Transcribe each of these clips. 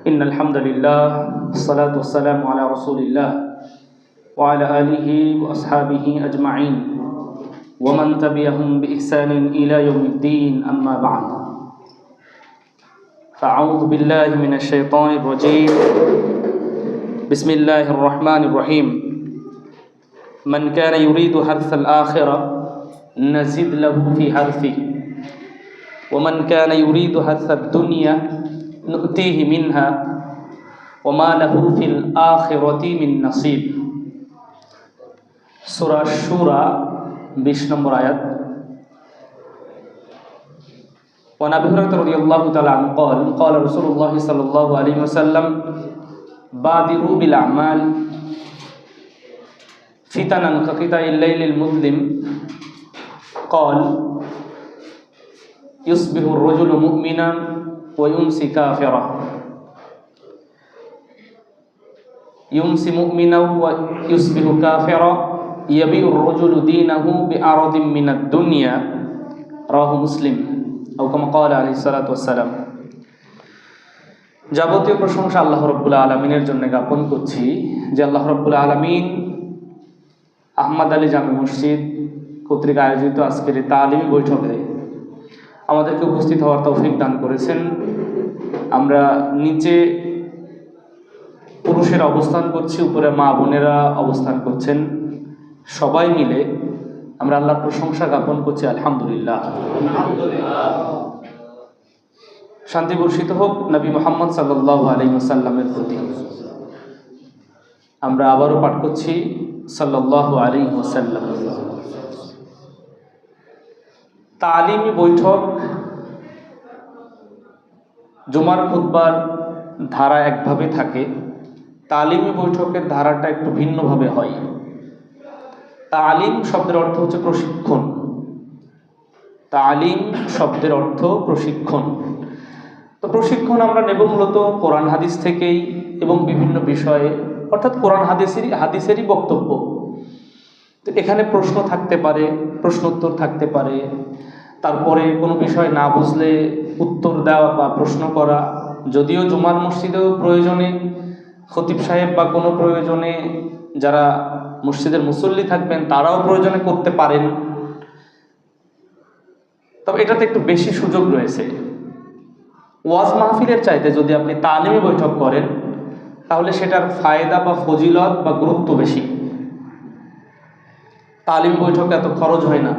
إن الحمد لله والصلاة والسلام على رسول الله وعلى آله وأصحابه أجمعين ومن تبعهم بإحسان إلى يوم الدين أما بعد فأعوذ بالله من الشيطان الرجيم بسم الله الرحمن الرحيم من كان يريد حرث الآخرة نزد له في حرثه ومن كان يريد حرث الدنيا نؤتيه منها وما له في الآخرة من نصيب সূরা শুরা 20 নম্বর আয়াত। وعن أبي هريرة رضي الله تعالى عنه قال قال رسول الله صلى الله عليه وسلم بادروا بالأعمال فتنا كقطع الليل المظلم قال يصبح الرجل مؤمنا ويمسي كافرا يمسي مؤمنا ويصبح كافرا يبيع الرجل دينه بعرض من الدنيا رواه مسلم أو كما قال عليه الصلاة والسلام। যাবতীয় প্রশংসা আল্লাহ রাব্বুল আলামিনের জন্য জ্ঞাপন করছি যে আল্লাহ রাব্বুল আলামিন আহমদ আলী জামে মসজিদ কর্তৃক আয়োজিত আজকের এই তালিমি বৈঠকে আমাদেরকে উপস্থিত হওয়ার তৌফিক দান করেছেন। আমরা নিচে পুরুষেরা অবস্থান করছি, উপরে মা বোনেরা অবস্থান করছেন। সবাই মিলে আমরা আল্লাহর প্রশংসা জ্ঞাপন করছি আলহামদুলিল্লাহ। শান্তি বর্ষিত হোক নবী মুহাম্মদ সাল্লাল্লাহু আলাইহি ওয়াসাল্লামের প্রতি। আমরা আবারও পাঠ করছি সাল্লাল্লাহু আলাইহি ওয়াসাল্লাম। তালিমি বৈঠক জুমার খুতবার ধারা একভাবে থাকে, তালিমি বৈঠকের ধারাটা একটু ভিন্নভাবে হয়। তালিম শব্দের অর্থ হচ্ছে প্রশিক্ষণ। তালিম শব্দের অর্থ প্রশিক্ষণ। তো প্রশিক্ষণ আমরা নেব মূলত কোরআন হাদিস থেকেই এবং বিভিন্ন বিষয়ে, অর্থাৎ কোরআন হাদিসেরই বক্তব্য। তো এখানে প্রশ্ন থাকতে পারে, প্রশ্নোত্তর থাকতে পারে, তারপরে কোনো বিষয় না বুঝলে উত্তর দেওয়া বা প্রশ্ন করা। যদিও জুমার মসজিদেও প্রয়োজনে খতিব সাহেব বা কোনো প্রয়োজনে যারা মসজিদের মুসল্লি থাকবেন তারাও প্রয়োজনে করতে পারেন, তবে এটাতে একটু বেশি সুযোগ রয়েছে। ওয়াজ মাহফিলের চাইতে যদি আপনি তালিমি বৈঠক করেন তাহলে সেটার ফায়দা বা ফজিলত বা গুরুত্ব বেশি। তালিমি বৈঠকে এত খরচ হয় না,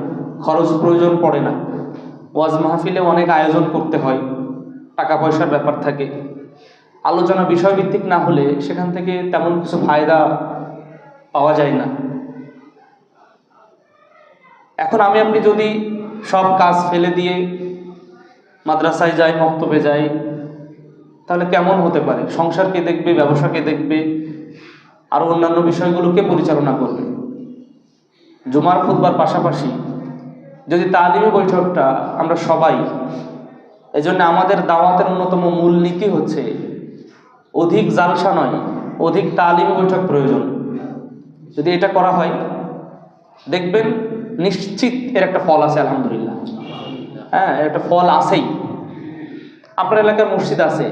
খরচ প্রয়োজন পড়ে না। ওয়াজ মাহফিলে অনেক আয়োজন করতে হয়, টাকা পয়সার ব্যাপার থাকে। আলোচনা বিষয়ভিত্তিক না হলে সেখান থেকে তেমন কিছু ফায়দা পাওয়া যায় না। এখন আপনি যদি সব কাজ ফেলে দিয়ে মাদ্রাসায় যাই, মক্তবে যাই, তাহলে কেমন হতে পারে? সংসার কে দেখবে, ব্যবসা কে দেখবে, আরও অন্যান্য বিষয়গুলোকে পরিচালনা করবে। জুমার খুতবার পাশাপাশি যদি তালিমি বৈঠকটা আমরা সবাই, এজন্য আমাদের দাওয়াতের অন্যতম মূল নীতি হচ্ছে অধিক জালসা নয়, অধিক তালিমি বৈঠক প্রয়োজন। যদি এটা করা হয় দেখবেন নিশ্চিত এর একটা ফল আছে আলহামদুলিল্লাহ। হ্যাঁ, এর একটা ফল আছেই। আপনার এলাকার মসজিদ আছে,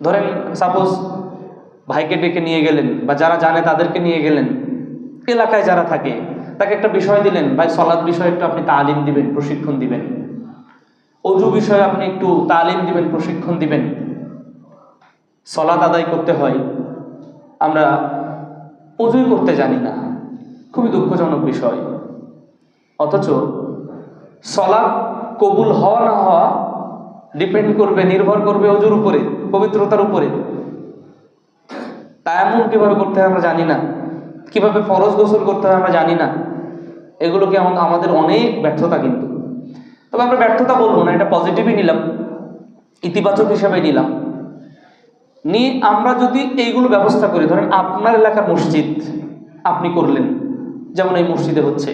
ধরেন সাপোজ ভাইকে ডেকে নিয়ে গেলেন বা যারা জানে তাদেরকে নিয়ে গেলেন, এলাকায় যারা থাকে তাকে একটা বিষয় দিলেন, ভাই সলাৎ বিষয়ে একটু আপনি তালিম দিবেন, প্রশিক্ষণ দিবেন। অজু বিষয়ে আপনি একটু তালিম দিবেন, প্রশিক্ষণ দিবেন। সলাৎ আদায় করতে হয়, আমরা অজুই করতে জানি না, খুবই দুঃখজনক বিষয়। অথচ সলাৎ কবুল হওয়া না হওয়া ডিপেন্ড করবে, নির্ভর করবে অজুর উপরে, পবিত্রতার উপরে। তায়াম্মুম কিভাবে করতে হয় আমরা জানি না, কিভাবে ফরজ গোসল করতে হয় আমরা জানি না। এগুলোকে আমাদের অনেক ব্যর্থতা কিন্তু। তবে আমরা ব্যর্থতা বলবো না, এটা পজিটিভই নিলাম, ইতিবাচক হিসাবে নিলাম। আমরা যদি এইগুলো ব্যবস্থা করি, ধরেন আপনার এলাকার মসজিদ আপনি করলেন, যেমন এই মসজিদে হচ্ছে,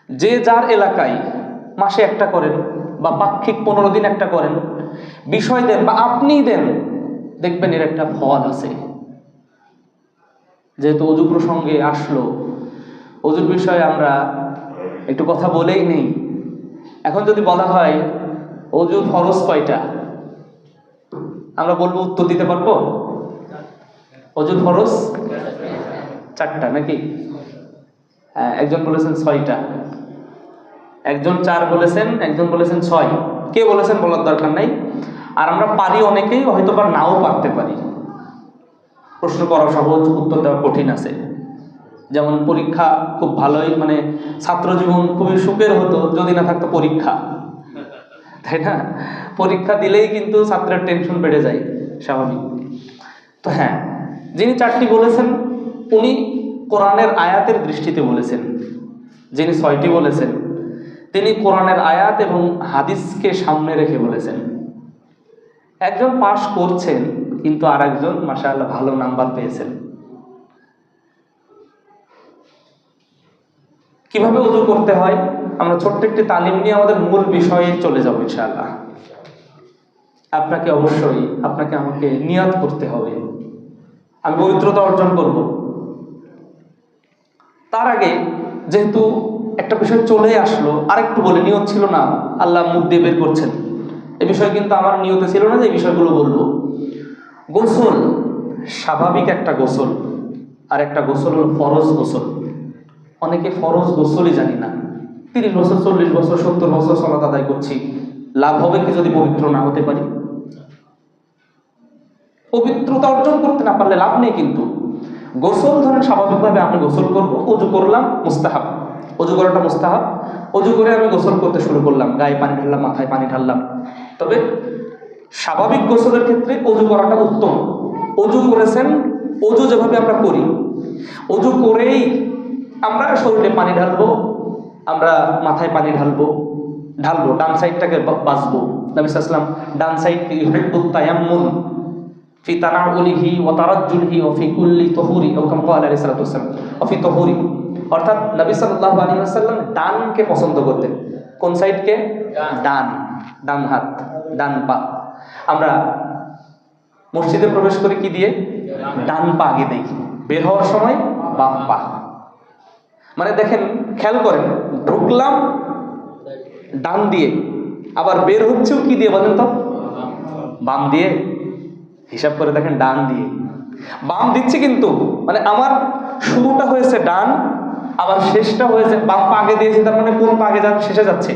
যে যার এলাকায় মাসে একটা করেন বা পাক্ষিক 15 দিন একটা করেন, বিষয় দেন বা আপনিই দেন, দেখবেন এর একটা ফল আছে। যেহেতু অজু প্রসঙ্গে আসলো, অজুর বিষয়ে আমরা একটু কথা বলেই নেই। এখন যদি বলা হয় অজু ফরজ কয়টা, আমরা বলবো উত্তর দিতে পারবো? অজুর ফরজ 4টা নাকি? হ্যাঁ, একজন বলেছেন 6টা, একজন 4 বলেছেন, একজন বলেছেন 6। কে বলেছেন বলার দরকার নাই। আর আমরা পারি অনেকেই, হয়তো বা নাও পারতে পারি। প্রশ্ন করা সহজ, উত্তর দেওয়া কঠিন আছে। যেমন পরীক্ষা খুব ভালোই, মানে ছাত্র জীবন খুবই সুখের হতো যদি না থাকতো পরীক্ষা, তাই না? পরীক্ষা দিলেই কিন্তু ছাত্রের টেনশন বেড়ে যায়, স্বাভাবিক। তো হ্যাঁ, যিনি 4টি বলেছেন উনি কোরআনের আয়াতের দৃষ্টিতে বলেছেন। যিনি 6টি বলেছেন তিনি কোরআনের আয়াত এবং হাদিসকে সামনে রেখে বলেছেন। একজন পাশ করছেন, কিন্তু আর একজন মাশাআল্লাহ ভালো নাম্বার পেয়েছেন। কিভাবে ওযু করতে হয় আমরা ছোট্ট একটি তালিম নিয়ে আমাদের মূল বিষয়ে চলে যাব ইনশাআল্লাহ। আপনাকে অবশ্যই আমাকে নিয়ত করতে হবে, আমি পবিত্রতা অর্জন করব। তার আগে যেহেতু একটা বিষয় চলে আসলো, আরেকটু বলে, নিয়ত ছিল না, আল্লাহ মুখ দিয়ে বের করছেন, এ বিষয় কিন্তু আমার নিয়তে ছিল না যে এই বিষয়গুলো বলবো। গোসল স্বাভাবিক একটা গোসল, আর একটা গোসল হলো ফরজ গোসল। অনেকে ফরজ গোসলই জানি না। 30 বছর, 40 বছর, 70 বছর সালাত আদায় করছি, লাভ হবে কি যদি পবিত্র না হতে পারি? পবিত্রতা অর্জন করতে না পারলে লাভ নেই। কিন্তু গোসল ধরেন স্বাভাবিকভাবে আমি গোসল করব, অজু করলাম, মুস্তাহাব, অজু করাটা মুস্তাহাব। অজু করে আমি গোসল করতে শুরু করলাম, গায়ে পানি ঢাললাম, মাথায় পানি ঢাললাম। তবে স্বাভাবিক গোসলের ক্ষেত্রে অজু করাটা উত্তম। অজু করেছেন, অজু যেভাবে আমরা করি, অজু করেই আমরা শরীরে পানি ঢালবো, আমরা মাথায় পানি ঢালবো, ডান সাইডটাকে বাঁচবো। নবী সাল্লাল্লাহু আলাইহি ওয়াসাল্লাম ডান সাইডকে ইউহিব্বুত তায়াম্মুন ফি তানাউলিহি ওয়া তারাজ্জুলিহি ওয়া ফি কুল্লি তুহুরি, ও কাম ক্বালা আলাইহিস সালাতু ওয়াসসালাম, ওয়া ফি তুহুরি। অর্থাৎ নবী সাল্লাল্লাহু আলাইহি ওয়াসাল্লাম ডানকে পছন্দ করতেন। কোন সাইডকে? ডান হাত, ডান পা। আমরা মসজিদে প্রবেশ করি কি দিয়ে? ডান পা আগে দেই, বের হওয়ার সময় বাম পা। মানে দেখেন, খেয়াল করেন, ঢুকলাম ডান দিয়ে, আবার বের হচ্ছেও কি দিয়ে বলেন তো? বাম দিয়ে। হিসাব করে দেখেন, ডান দিয়ে বাম দিচ্ছি, কিন্তু মানে আমার শুরুটা হয়েছে ডান, আবার শেষটা হয়েছে বাম পা আগে দিয়েছি। তার মানে কোন পা আগে শেষে যাচ্ছে?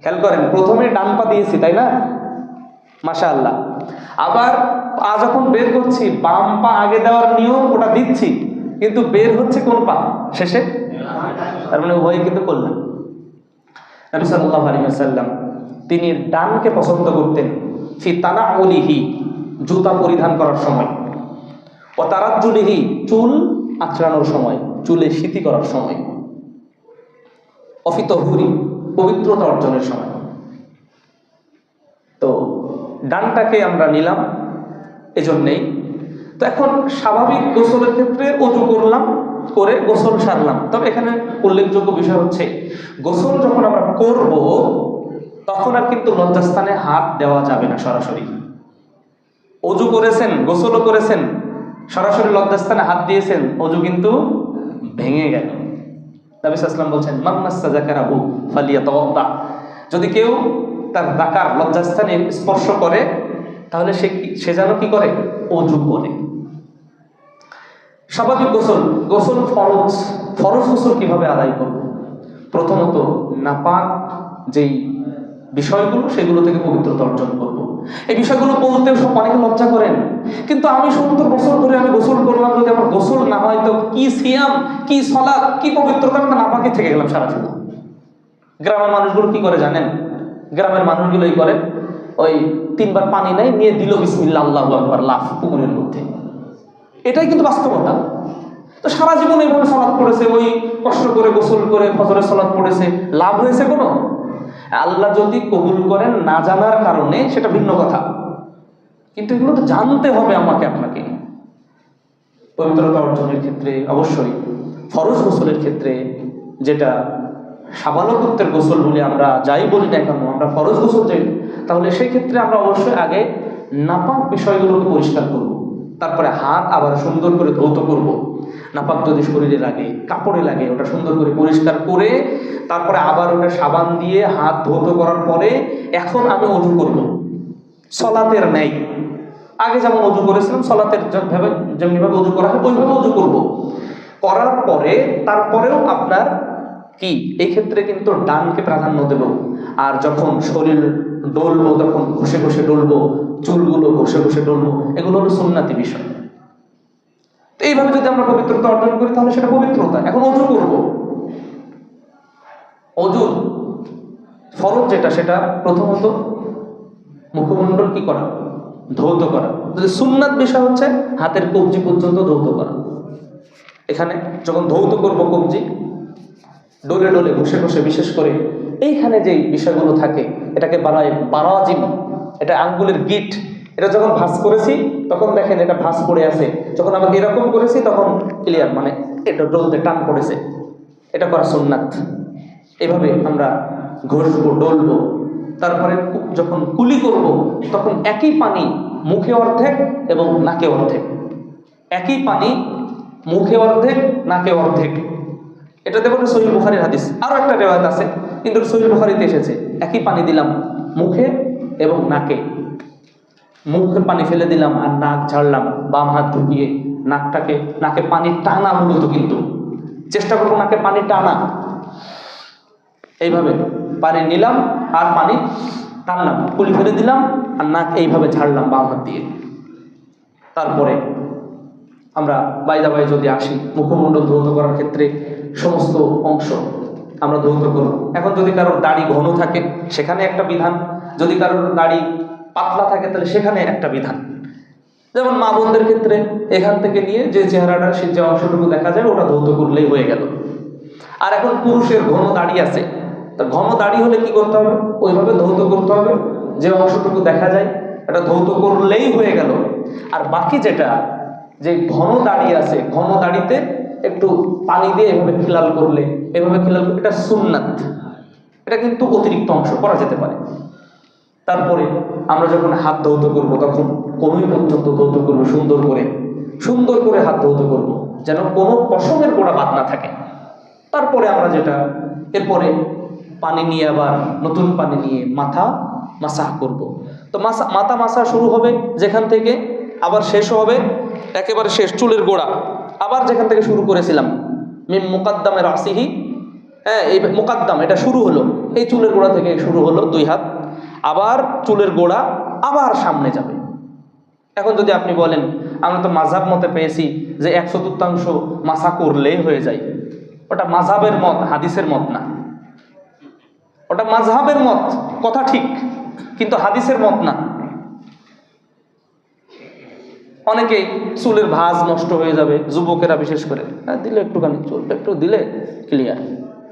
খেয়াল করেন, প্রথমে ডান পা দিয়েছি, তাই না? মাশাআল্লাহ। আবার পা যখন বের করছি, বাম পা আগে দেওয়ার নিয়ম ওটা দিচ্ছি, কিন্তু বের হচ্ছে কোন পা? শেষে। তার মানে উভয় কিন্তু করলাম। নবী সাল্লাল্লাহু আলাইহি ওয়াসাল্লাম তিনি ডানকে পছন্দ করতেন ফি তানাউলিহি, জুতা পরিধান করার সময়, ও তারাজ্জুলিহি, চুল আঁচড়ানোর সময়, চুলে সিথি করার সময়, অফি তুহুরি, পবিত্রতা অর্জনের সময়। তো ডানটাকে আমরা নিলাম এজন্যেই। তো এখন স্বাভাবিক গোসলের ক্ষেত্রে অজু করলাম, করে গোসল সারলাম। তবে এখানে উল্লেখযোগ্য বিষয় হচ্ছে, গোসল যখন আমরা করব তখন আর কিন্তু লজ্জাস্থানে হাত দেওয়া যাবে না সরাসরি। অজু করেছেন, গোসলও করেছেন, সরাসরি লজ্জাস্থানে হাত দিয়েছেন, অজু কিন্তু ভেঙে গেল। নবী সাল্লাল্লাহু আলাইহি ওয়াসাল্লাম বলছেন, মান মাসসা যাকারাহু ফালিয়াতাওয়াদ্দা, যদি কেউ তার যাকার লজ্জাস্থানে স্পর্শ করে তাহলে সে যেন কি করে? অজু করে। স্বাভাবিক গোসল ফরজ গোসল কিভাবে আদায় করব? প্রথমত নাপাক যেই বিষয়গুলো, সেগুলো থেকে পবিত্রতা অর্জন করব। এই বিষয়গুলো বলতেও সব অনেকে লজ্জা করেন, কিন্তু আমি 70 বছর ধরে আমি গোসল করলাম, যদি আমার গোসল না হয় তো কি সিয়াম, কি সালাত, কি পবিত্রতা, আমরা নাপাকে থেকে গেলাম সারা জীবন। গ্রামের মানুষগুলো কি করে জানেন? গ্রামের মানুষগুলোই করে, ওই 3 বার পানি নেয়, নিয়ে দিল বিসমিল্লাহ আল্লাহু আকবার, লাফ পুকুরের মধ্যে। এটাই কিন্তু বাস্তবতা। তো সারা জীবন এইভাবে সালাত পড়েছে, ওই কষ্ট করে গোসল করে ফজরের সালাত পড়েছে, লাভ হয়েছে কোনো? আল্লাহ যদি কবুল করেন না জানার কারণে, সেটা ভিন্ন কথা, কিন্তু এগুলো তো জানতে হবে আমাকে, আপনাকে। পবিত্রতা অর্জনের ক্ষেত্রে অবশ্যই ফরজ গোসলের ক্ষেত্রে, যেটা সাবালকত্বের গোসল বলে আমরা যাই বলি না কেন, আমরা ফরজ গোসল যাই, তাহলে সেই ক্ষেত্রে আমরা অবশ্যই আগে নাপাক বিষয়গুলোকে পরিষ্কার করব, তারপরে হাত আবার সুন্দর করে ধৌত করব। নাপাক যদি শরীরে লাগে, কাপড়ে লাগে, ওটা সুন্দর করে পরিষ্কার করে তারপরে আবার ওটা সাবান দিয়ে হাত ধৌত করার পরে এখন আমি অজু করব। সলাতের নেই। আগে যেমন অজু করেছিলাম, সলাতের যেমনিভাবে অজু করা হয় ওইভাবে অজু করব। করার পরে তারপরেও আপনার কি এই ক্ষেত্রে কিন্তু ডানকে প্রাধান্য দেব। আর যখন শরীর ডলবো তখন ঘষে ঘষে ডলবো, চুলগুলো ঘষে ঘষে ডলবো, এগুলো হলো সুন্নাতি বিষয়। তো এইভাবে যদি আমরা পবিত্রতা অর্জন করি তাহলে সেটা পবিত্রতা। এখন অজু করব, অজুর ফরজ যেটা সেটা প্রথমত মুখমণ্ডল কি করা, ধৌত করা। যদি সুন্নাত বিষয় হচ্ছে হাতের কবজি পর্যন্ত ধৌত করা। এখানে যখন ধৌত করব কবজি ডলে ডলে ঘষে ঘষে, বিশেষ করে এইখানে যে বিষয়গুলো থাকে এটাকে বাড়ায় বারাজিম, এটা আঙ্গুলের গিট। এটা যখন ভাঁজ করেছি তখন দেখেন এটা ভাঁজ পড়ে আছে, যখন আবার এরকম করেছি তখন ক্লিয়ার, মানে এটা ডলতে টান পড়েছে। এটা করা সুন্নাত। এভাবে আমরা ঘষবো ডলবো। তারপরে যখন কুলি করব তখন একই পানি মুখে অর্ধেক এবং নাকে অর্ধেক, একই পানি মুখে অর্ধেক নাকে অর্ধেক। এটা দেখুন সহিহ বুখারীর হাদিস। আরো একটা রিওয়ায়াত আছে কিন্তু সহিহ বুখারীতে এসেছে একই পানি দিলাম মুখে এবং নাকে। মুখের পানি ফেলে দিলাম আর নাক ঝাড়লাম, বাম হাত ঢুকিয়ে নাকে পানি টানা, মূলত কিন্তু চেষ্টা করবো নাকে পানি টানা। এইভাবে পানি নিলাম আর পানি টানলাম, কুলি ফেলে দিলাম আর নাক এইভাবে ঝাড়লাম বাম হাত দিয়ে। তারপরে আমরা বাইদা বাই যদি আসি, মুখমণ্ডল ধৌত করার ক্ষেত্রে সমস্ত অংশ আমরা ধৌত করব। এখন যদি কারোর দাড়ি ঘন থাকে সেখানে একটা বিধান, যদি কারোর দাড়ি পাতলা থাকে তাহলে সেখানে একটা বিধান। যেমন মা বোনদের ক্ষেত্রে এখান থেকে নিয়ে যে চেহারাটা, সে যে অংশটুকু দেখা যায় ওটা ধৌত করলেই হয়ে গেল। আর এখন পুরুষের ঘন দাড়ি আছে, তা ঘন দাড়ি হলে কি করতে হবে, ওইভাবে ধৌত করতে হবে, যে অংশটুকু দেখা যায় এটা ধৌত করলেই হয়ে গেল। আর বাকি যেটা যে ঘন দাড়ি আছে, ঘন দাড়িতে একটু পানি দিয়ে এভাবে খিলাল করলে, এভাবে খিলাল করলে এটা সুন্নাত। এটা কিন্তু অতিরিক্ত অংশ করা যেতে পারে। তারপরে আমরা যখন হাত ধৌত করব তখন কোনোই পর্যন্ত ধৌত করবো, সুন্দর করে হাত ধৌত করব, যেন কোনো পশমের গোড়া বাদ না থাকে। তারপরে আমরা এরপরে পানি নিয়ে আবার নতুন পানি নিয়ে মাথা মাসাহ করব। তো মাথা মাসা শুরু হবে যেখান থেকে, আবার শেষ হবে একেবারে শেষ চুলের গোড়া, আবার যেখান থেকে শুরু করেছিলাম মিম মুকাদ্দামের আসিহি, হ্যাঁ এই মুকাদ্দাম এটা শুরু হলো, এই চুলের গোড়া থেকে শুরু হলো 2 হাত, আবার চুলের গোড়া আবার সামনে যাবে। এখন যদি আপনি বলেন আমরা তো মাযহাব মতে পেয়েছি যে 1/4 মাসা করলেই হয়ে যায়, ওটা মাযহাবের মত, হাদিসের মত না। ওটা মাযহাবের মত, কথা ঠিক, কিন্তু হাদিসের মত না। অনেকেই চুলের ভাঁজ নষ্ট হয়ে যাবে, যুবকেরা বিশেষ করে, দিলে একটুখানি চুল একটু দিলে ক্লিয়ার,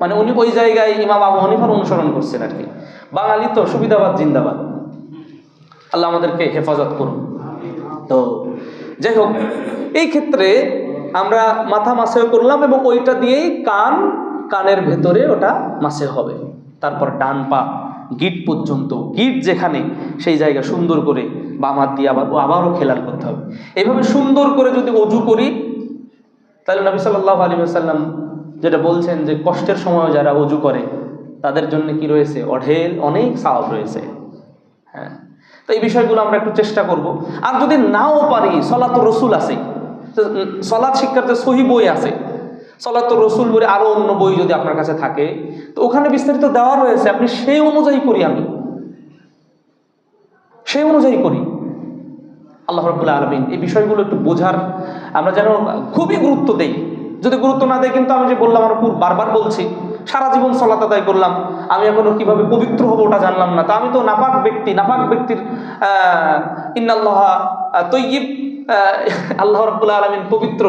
মানে উনি ওই জায়গায় ইমাম আবু হানিফার অনুসরণ করছেন আর কি। বাঙালি তো সুবিধাবাদ জিন্দাবাদ, আল্লাহ আমাদেরকে হেফাজত করুন। তো যাই হোক, এই ক্ষেত্রে আমরা মাথা মাসে করলাম এবং ওইটা দিয়েই কানের ভেতরে ওটা মাসে হবে। তারপর ডান পা গিট পর্যন্ত, গিট যেখানে সেই জায়গা সুন্দর করে বাম হাত দিয়ে আবারও খেলাল করতে হবে। এইভাবে সুন্দর করে যদি অজু করি তাহলে নবী সাল্লাল্লাহু আলাইহি ওয়াসাল্লাম যেটা বলছেন যে কষ্টের সময় যারা অজু করে তাদের জন্য কি রয়েছে, অনেক সওয়াব রয়েছে। হ্যাঁ, তো এই বিষয়গুলো আমরা একটু চেষ্টা করব। আর যদি নাও পারি, সলাতুর রসুল আছে, সলাৎ শিক্ষার যে সহি বই আছে, সলাতুর রসুল বলে আরো অন্য বই যদি আপনার কাছে থাকে তো ওখানে বিস্তারিত দেওয়া রয়েছে, আপনি সেই অনুযায়ী করি, আমি সেই অনুযায়ী করি। আল্লাহ রাব্বুল আলামিন এই বিষয়গুলো একটু বোঝার আমরা যেন খুবই গুরুত্ব দেই। যদি গুরুত্ব না দেয় কিন্তু আমি যে বললাম, আমরা বারবার বলছি, সারা জীবন সালাত আদায় করলাম, আমি এখনো কিভাবে পবিত্র হবো ওটা জানলাম না। তা আমি তো নাপাক ব্যক্তির ইন্নাল্লাহা তাইয়্যিব, আল্লাহ রাব্বুল আলামিন পবিত্র,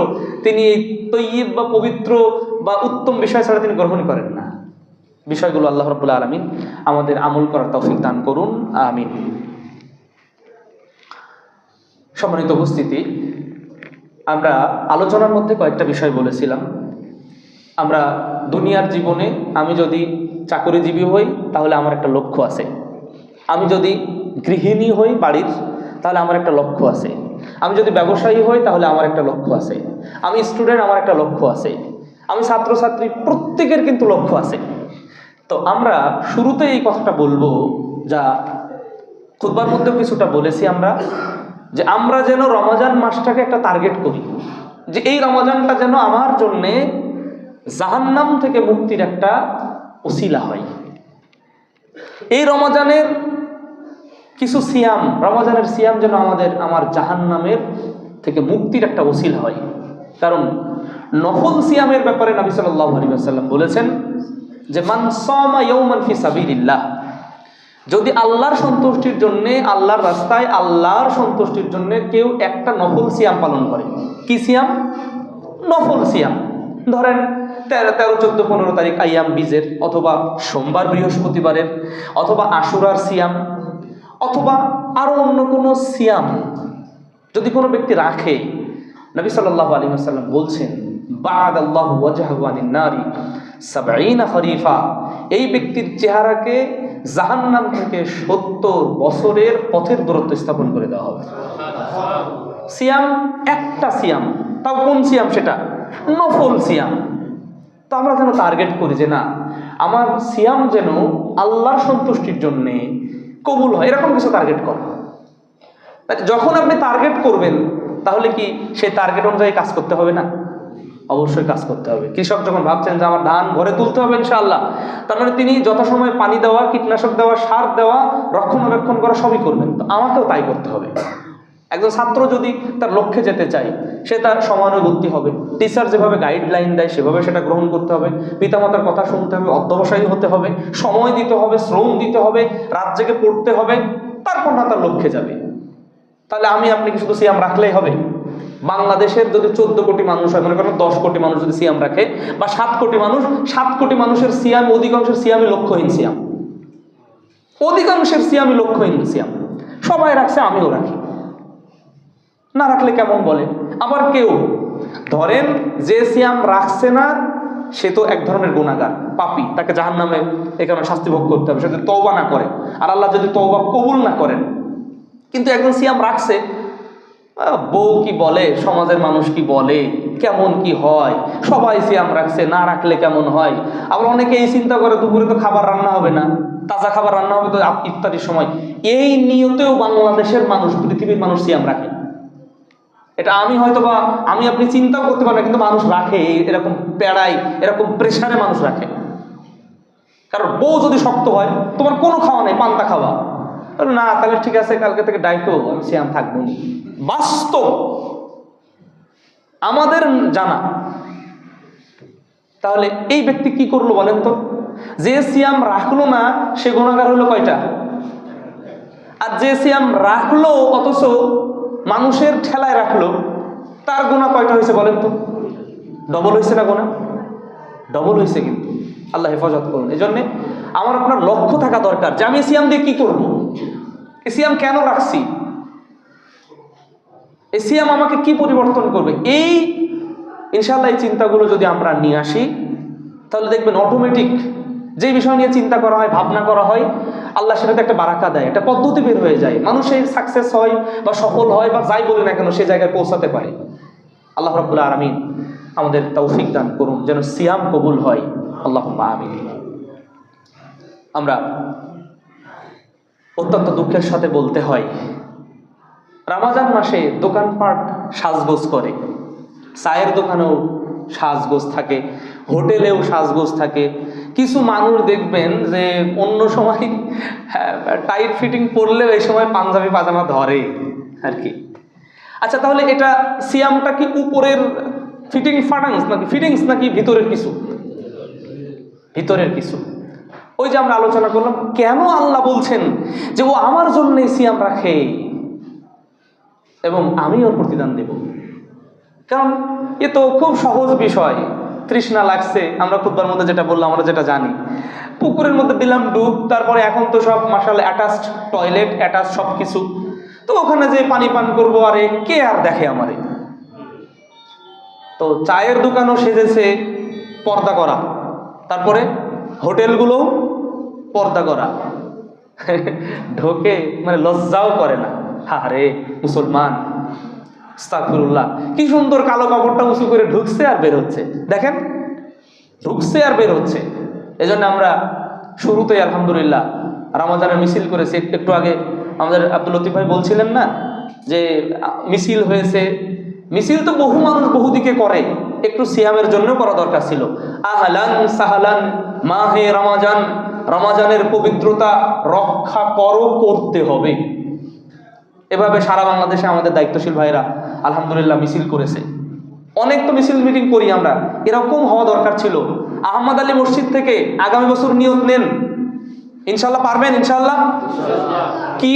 তিনি এই তাইয়্যিব বা পবিত্র বা উত্তম বিষয় ছাড়া তিনি গ্রহণ করেন না। বিষয়গুলো আল্লাহ রাব্বুল আলামিন আমাদের আমল করার তৌফিক দান করুন, আমিন। সম্মানিত উপস্থিতি, আমরা আলোচনার মধ্যে কয়েকটা বিষয় বলেছিলাম। আমরা দুনিয়ার জীবনে, আমি যদি চাকরিজীবী হই তাহলে আমার একটা লক্ষ্য আছে, আমি যদি গৃহিণী হই বাড়ির তাহলে আমার একটা লক্ষ্য আছে, আমি যদি ব্যবসায়ী হই তাহলে আমার একটা লক্ষ্য আছে, আমি স্টুডেন্ট আমার একটা লক্ষ্য আছে, আমি ছাত্রছাত্রী, প্রত্যেকের কিন্তু লক্ষ্য আছে। তো আমরা শুরুতে এই কথাটা বলবো, যা খুতবার মধ্যে কিছুটা বলেছি আমরা, যে আমরা যেন রমজান মাসটাকে একটা টার্গেট করি, যে এই রমজানটা যেন আমার জন্যে জাহান্নাম থেকে মুক্তির একটা ওসিলা হয়। এই রমজানের কিছু সিয়াম, রমজানের সিয়াম যেন আমার জাহান্নামের থেকে মুক্তির একটা ওসিলা হয়। কারণ নফল সিয়ামের ব্যাপারে নবী সাল্লাল্লাহু আলাইহি ওয়াসাল্লাম বলেছেন যে মান সামা ইয়াওমান ফি সাবিলিল্লাহ, যদি আল্লাহর সন্তুষ্টির জন্য, আল্লাহর রাস্তায় আল্লাহর সন্তুষ্টির জন্য কেউ একটা নফল সিয়াম পালন করে। কি সিয়াম? নফল সিয়াম। ধরেন 13, 14, 15 তারিখ আইয়াম বীজের, অথবা সোমবার বৃহস্পতিবারের, অথবা আশুরার সিয়াম, অথবা আরো অন্য কোনো সিয়াম যদি কোনো ব্যক্তি রাখে, নবী সাল্লাল্লাহু আলাইহি ওয়াসাল্লাম বলছেন বা'দাল্লাহু ওয়াজহাহু আনিন নারি 70 খরিফা, এই ব্যক্তির চেহারাকে জাহান্নাম থেকে 70 বছরের পথের দূরত্ব স্থাপন করে দেওয়া হবে। সিয়াম, একটা সিয়াম, তাও কোন সিয়াম? সেটা নফল সিয়াম। তো আমরা যেন টার্গেট করি যে না, আমার সিয়াম যেন আল্লাহর সন্তুষ্টির জন্য কবুল হয়, এরকম কিছু টার্গেট কর। যখন আপনি টার্গেট করবেন, তাহলে কি সেই টার্গেট অনুযায়ী কাজ করতে হবে না? অবশ্যই কাজ করতে হবে। কৃষক যখন ভাবছেন যে আমার ধান ঘরে তুলতে হবে ইনশাআল্লাহ, তার মানে তিনি যথাসময়ে পানি দেওয়া, কীটনাশক দেওয়া, সার দেওয়া, রক্ষণাবেক্ষণ করা সবই করবেন। তো আমাকেও তাই করতে হবে। একজন ছাত্র যদি তার লক্ষ্যে যেতে চায়, সে তার সমানুবর্তী হবে, টিচার যেভাবে গাইডলাইন দেয় সেভাবে সেটা গ্রহণ করতে হবে, পিতামাতার কথা শুনতে হবে, অধ্যবসায়ী হতে হবে, সময় দিতে হবে, শ্রম দিতে হবে, রাত জেগে পড়তে হবে, তারপর না তার লক্ষ্যে যাবে। তাহলে আপনি কি শুধু সিয়াম রাখলেই হবে? বাংলাদেশের যদি 14 কোটি মানুষ হয়, মনে করেন 10 কোটি মানুষ যদি সিয়াম রাখে, বা 7 কোটি মানুষ, 7 কোটি মানুষের সিয়াম, অধিকাংশের সিয়ামই লক্ষ্যহীন সিয়াম, অধিকাংশের সিয়ামই লক্ষ্যহীন সিয়াম। সবাই রাখছে, আমিও রাখি, না রাখলে কেমন বলে? আবার কেউ ধরেন যে সিয়াম রাখছে না, সে তো এক ধরনের গুনাহগার, পাপী, তাকে জাহান্নামে এখানে শাস্তি ভোগ করতে হবে, সে যদি তওবা না করে, আর আল্লাহ যদি তওবা কবুল না করেন। কিন্তু একজন সিয়াম রাখছে, বউ কি বলে, সমাজের মানুষ কি বলে, কেমন কি হয়, সবাই সিয়াম রাখছে, না রাখলে কেমন হয়। আবার অনেকে এই চিন্তা করে দুপুরে তো খাবার রান্না হবে না, তাজা খাবার রান্না হবে তো ইফতারির সময়। এই নিয়তেও বাংলাদেশের মানুষ, পৃথিবীর মানুষ সিয়াম রাখে। এটা আমি আপনি চিন্তাও করতে পারবেন, কিন্তু মানুষ রাখে, এরকম পেড়ায়, এরকম প্রেশারে মানুষ রাখে। কারণ বউ যদি শক্ত হয়, তোমার কোনো খাওয়া নেই, পান্তা খাওয়া, না তাহলে ঠিক আছে, কালকে থেকে ডাইকো, আমি সিয়াম থাকবো না। বাস্তব আমাদের জানা। তাহলে এই ব্যক্তি কি করলো বলেন তো? যে সিয়াম রাখলো না, সে গুনাহগার হলো কয়টা? আর যে সিয়াম রাখলো অথচ মানুষের ঠেলায় রাখলো, তার গুনাহ কয়টা হয়েছে বলেন তো? ডবল হয়েছে না গুনাহ? ডবল হয়েছে। কিন্তু আল্লাহ হেফাজত করুন। এই জন্যে আমার আপনার লক্ষ্য থাকা দরকার যে আমি সিয়াম দিয়ে কি করব, এই সিয়াম কেন রাখছি, এই সিয়াম আমাকে কি পরিবর্তন করবে। এই ইনশাআল্লাহ এই চিন্তাগুলো যদি আমরা নিয়ে আসি, তাহলে দেখবেন অটোমেটিক যে বিষয় নিয়ে চিন্তা করা হয়, ভাবনা করা হয়, আল্লাহ সেটাতে একটা বারাকা দেয়, একটা পদ্ধতি বের হয়ে যায়, মানুষের সাকসেস হয় বা সফল হয় বা যাই বলে না কেন, সে জায়গায় পৌঁছাতে পারে। আল্লাহ রাব্বুল আলামিন আমাদের তৌফিক দান করুন যেন সিয়াম কবুল হয়। আল্লাহুম্মা আমিন। আমরা অত্যন্ত দুঃখের সাথে বলতে হয়, রমজান মাসে দোকানপাট সাজগোজ করে, চায়ের দোকানেও সাজগোজ থাকে, হোটেলেও সাজগোজ থাকে। কিছু মানুষ দেখবেন যে অন্য সময় টাইট ফিটিং পরলেও এই সময় পাঞ্জাবি পাজামা ধরে আর কি। আচ্ছা, তাহলে এটা সিয়ামটা কি উপরের ফিটিংস নাকি ভিতরের কিছু? ভিতরের কিছু। ওই যে আমরা আলোচনা করলাম, কেন আল্লাহ বলছেন যে ও আমার জন্য সিয়াম রাখে এবং আমি ওর প্রতিদান দেব। কারণ এ তো খুব সহজ বিষয়। তৃষ্ণা লাগছে, আমরা খুতবার মধ্যে যেটা বললাম, আমরা যেটা জানি, পুকুরের মধ্যে দিলাম ডুব, তারপরে এখন তো সব মাশাআল্লাহ অ্যাটাচড টয়লেট, অ্যাটাচ সব কিছু, তো ওখানে যে পানি পান করবো, আরে কে আর দেখে আমারে। তো চায়ের দোকানও সেজেছে পর্দা করা, তারপরে হোটেলগুলোও পর্দা করা, ঢোকে মানে লজ্জাও করে না। আরে মুসলমান, আস্তাগফিরুল্লাহ, কি সুন্দর কালো কাপড়টা উঁচু করে ঢুকছে আর বের হচ্ছে, দেখেন ঢুকছে আর বের হচ্ছে। এই জন্য আমরা শুরুতেই আলহামদুলিল্লাহ রমজানের মিছিল করেছি। একটু আগে আমাদের আব্দুল লতিফ ভাই বলছিলেন না যে মিছিল হয়েছে, মিছিল তো বহু মানুষ বহু দিকে করে, একটু সিয়ামের জন্য করা দরকার ছিল। আহলান সাহালান মাহে রমাজান, রমাজানের পবিত্রতা রক্ষা করতে হবে। এভাবে সারা বাংলাদেশে আমাদের দায়িত্বশীল ভাইরা আলহামদুলিল্লাহ মিছিল করেছে। অনেক তো মিছিল মিটিং করি আমরা, এরকম হওয়া দরকার ছিল। আহমদ আলী মসজিদ থেকে আগামী বছর নিয়ত নেন, ইনশাল্লাহ পারবেন। ইনশাল্লাহ কি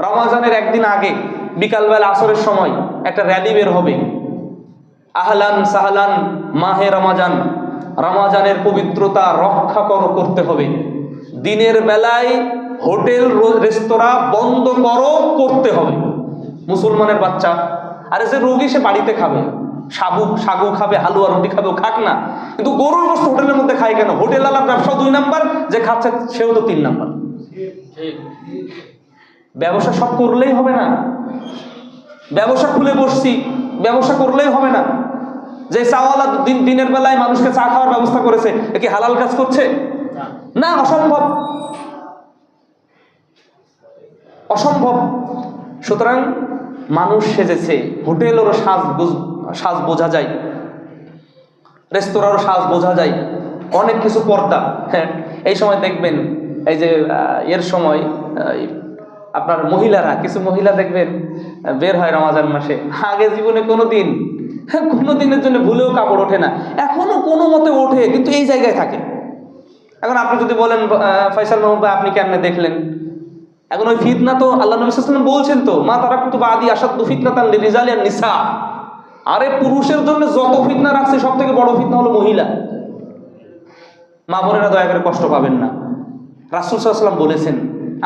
রমাজানের একদিন আগে বিকালবেলা আসরের সময় একটা র্যালি বের হবে, আহলান সাহলান মাহে রমাজান, রমাজানের পবিত্রতা রক্ষা করতে হবে। দিনের বেলায় হোটেল রেস্তোরাঁ বন্ধ করতে হবে। মুসলমানের বাচ্চা, আরে যে রোগী সে বাড়িতে খাবে, সাগু খাবে, হালুয়া রুটি খাবে, ও খাক না, কিন্তু গরুর গোশত হোটেলের মধ্যে খায় কেন? হোটেল আলার ব্যবসা 2 নাম্বার, যে খাচ্ছে সেও তো 3 নাম্বার। ব্যবসা সব করলেই হবে না, ব্যবসা খুলে বসছি, ব্যবসা করলেই হবে না। যে চাওয়ালা দিনের বেলায় মানুষকে চা খাওয়ার ব্যবস্থা করেছে, এ কি হালাল কাজ করছে? না, অসম্ভব, অসম্ভব। সুতরাং মানুষ সেজেছে, হোটেলেরও সাজ বোঝা যায়, রেস্তোরাঁরও সাজ বোঝা যায়, অনেক কিছু পর্দা। হ্যাঁ, এই সময় দেখবেন, এই যে এর সময় আপনার মহিলারা, কিছু মহিলা দেখবেন বের হয় রমাজান মাসে, আগে জীবনে কোনো দিনের জন্য ভুলেও কাপড় ওঠে না, এখনো কোনো মতে ওঠে, কিন্তু এই জায়গায় থাকে। এখন আপনি যদি বলেন ফয়সাল মাহমুদ ভাই আপনি কেমনে দেখলেন, এখন ওই ফিতনা তো আল্লাহ নবী সাল্লাল্লাহু আলাইহি ওয়াসাল্লাম বলছেন তো, মা তারাকতু বাদি আশাদ্দু ফিতনাতান লিরিজালি আন নিসা। আরে পুরুষের জন্য যত ফিতনা রাখছে সব থেকে বড় ফিতনা হলো মহিলা। মা বোনেরা দয়া করে কষ্ট পাবেন না, রাসূল সাল্লাল্লাহু আলাইহি ওয়াসাল্লাম বলেছেন,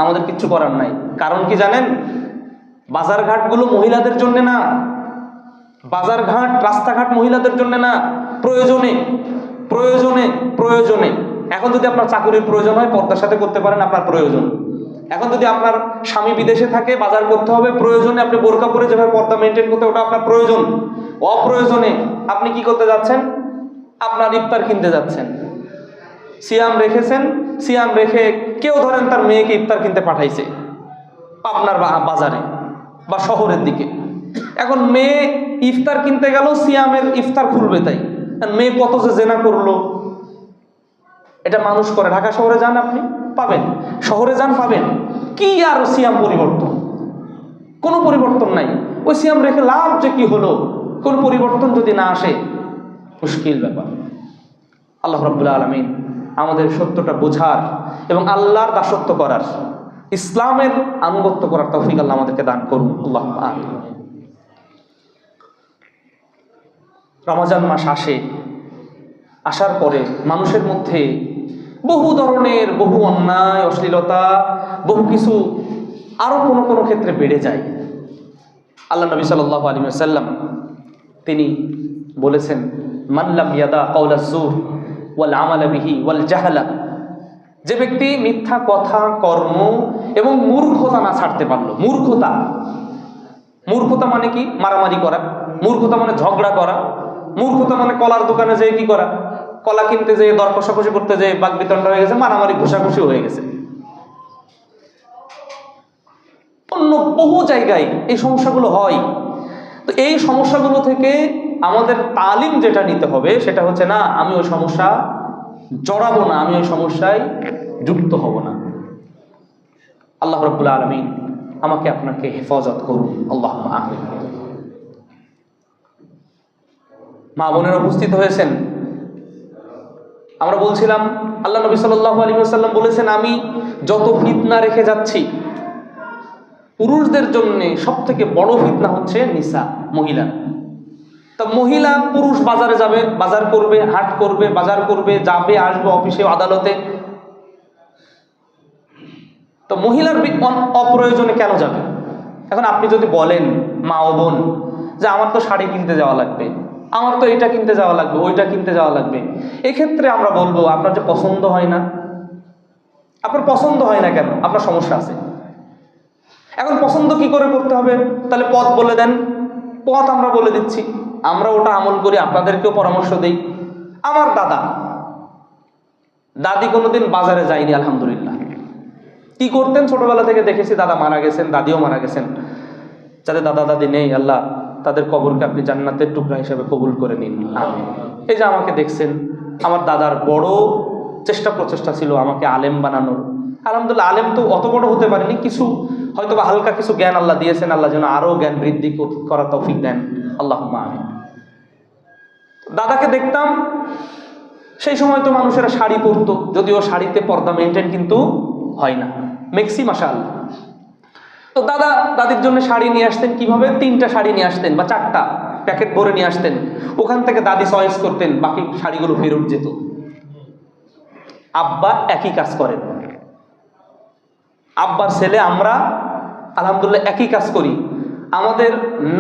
আমাদের কিচ্ছু করার নাই। কারণ কি জানেন? বাজারঘাটগুলো মহিলাদের জন্য না, বাজারঘাট রাস্তাঘাট মহিলাদের জন্য না, প্রয়োজনে প্রয়োজনে প্রয়োজনে। এখন যদি আপনার চাকরির প্রয়োজন হয়, পর্দার সাথে করতে পারেন, আপনার প্রয়োজন। এখন যদি আপনার স্বামী বিদেশে থাকে, বাজার করতে হবে, প্রয়োজনে আপনি বোরকা পরে যেভাবে পর্দা মেনটেন করতে, ওটা আপনার প্রয়োজন। অপ্রয়োজনে আপনি কি করতে যাচ্ছেন? আপনার ইফতার কিনতে যাচ্ছেন, সিয়াম রেখেছেন, সিয়াম রেখে কেউ ধরেন তার মেয়েকে ইফতার কিনতে পাঠাইছে আপনার বাজারে বা শহরের দিকে। এখন মেয়ে ইফতার কিনতে গেল, সিয়ামের ইফতার খুলবে, তাই মেয়ে কত যে জেনা করলো। এটা মানুষ করে। ঢাকা শহরে যান, আপনি পাবেন, শহরে যান পাবেন, কি আর সিয়াম পরিবর্তন? কোনো পরিবর্তন নাই। ওই সিয়াম রেখে লাভ যে কি হলো? কোনো পরিবর্তন যদি না আসে, মুশকিল ব্যাপার। আল্লাহ রাব্বুল আলামিন আমাদের সত্যটা বোঝার এবং আল্লাহর দাসত্ব করার, ইসলামের আনুগত্য করার তৌফিক আল্লাহ আমাদেরকে দান করুন। আল্লাহ আমিন। রমজান মাস আসার পরে মানুষের মধ্যে বহু ধরনের, বহু অন্যায়, অশ্লীলতা, বহু কিছু আরো কোনো ক্ষেত্রে বেড়ে যায়। আল্লাহ নবী সাল্লাল্লাহু আলাইহি ওয়াসাল্লাম তিনি বলেছেন, মান লাম ইয়াদা কাওলাজ জুর ওয়াল আমালা বিহি ওয়াল জাহালা, যে ব্যক্তি মিথ্যা কথা, কর্ম এবং মূর্খতা না ছাড়তে পারলো। মূর্খতা মানে কি? মারামারি করা। মূর্খতা মানে ঝগড়া করা। মূর্খতা মানে কলার দোকানে যেয়ে কি করা? কলা কিনতে যেয়ে দর কষাকষি করতে যেয়ে বাক বিতণ্ডা হয়ে গেছে, মারামারি ঘুষাঘুষি হয়ে গেছে। অন্য বহু জায়গায় এই সমস্যাগুলো হয়। তো এই সমস্যাগুলো থেকে আমাদের তালিম যেটা নিতে হবে সেটা হচ্ছে, না আমি ওই সমস্যা জড়াবো না, আমি ওই সমস্যায় যুক্ত হব না। আল্লাহ রাব্বুল আলামিন আমাকে আপনাকে হেফাজত করুন। আল্লাহুম্মা আমিন। মা বোনেরা উপস্থিত হয়েছেন, আমরা বলছিলাম আল্লাহ নবী সাল্লাল্লাহু আলাইহি ওয়াসাল্লাম বলেছেন, আমি যত ফিতনা রেখে যাচ্ছি, পুরুষদের জন্য সব থেকে বড় ফিতনা হচ্ছে নিসা, মহিলা। তা মহিলা, পুরুষ বাজারে যাবে, বাজার করবে, হাট করবে, বাজার করবে, যাবে আসবে, অফিসে, আদালতে। তো মহিলার অপ্রয়োজনে কেন যাবে? এখন আপনি যদি বলেন মা ও বোন যে আমার তো শাড়ি কিনতে যাওয়া লাগবে, আমার তো এটা কিনতে যাওয়া লাগবে, ওইটা কিনতে যাওয়া লাগবে, এক্ষেত্রে আমরা বলবো আপনার যে পছন্দ হয় না, আপনার পছন্দ হয় না কেন? আপনার সমস্যা আছে। এখন পছন্দ কি করে করতে হবে? তাহলে পথ বলে দেন, পথ আমরা বলে দিচ্ছি, আমরা ওটা আমল করি, আপনাদেরকেও পরামর্শ দেই। আমার দাদি কোনোদিন বাজারে যায়নি, আলহামদুলিল্লাহ, কি করতেন ছোটবেলা থেকে দেখেছি, দাদা মারা গেছেন, দাদিও মারা গেছেন, যাদের দাদা দাদি নেই আল্লাহ তাদের কবরকে আপনি জান্নাতের টুকরা হিসেবে কবুল করে নিন, আমিন। এই যে আমাকে দেখছেন, আমার দাদার বড় চেষ্টা প্রচেষ্টা ছিল আমাকে আলেম বানানোর। আলহামদুলিল্লাহ আলেম তো অত বড় হতে পারেনি, কিছু হয়তো বা হালকা কিছু জ্ঞান আল্লাহ দিয়েছেন, আল্লাহ যেন আরো জ্ঞান বৃদ্ধি করার তৌফিক দেন, আল্লাহুম্মা আমিন। দাদাকে দেখতাম, সেই সময় তো মানুষেরা শাড়ি পরতো, যদিও শাড়িতে পর্দা মেনটেন কিন্তু হয় না, মেক্সি মাশাআল্লাহ। তো দাদা দাদির জন্য শাড়ি নিয়ে আসতেন, কিভাবে 3টা শাড়ি নিয়ে আসতেন বা 4টা প্যাকেট ভরে নিয়ে আসতেন, ওখান থেকে দাদি চয়েস করতেন, বাকি শাড়িগুলো ফেরত যেত। আব্বা একই কাজ করেন, আব্বার ছেলে আমরা আলহামদুলিল্লাহ একই কাজ করি। আমাদের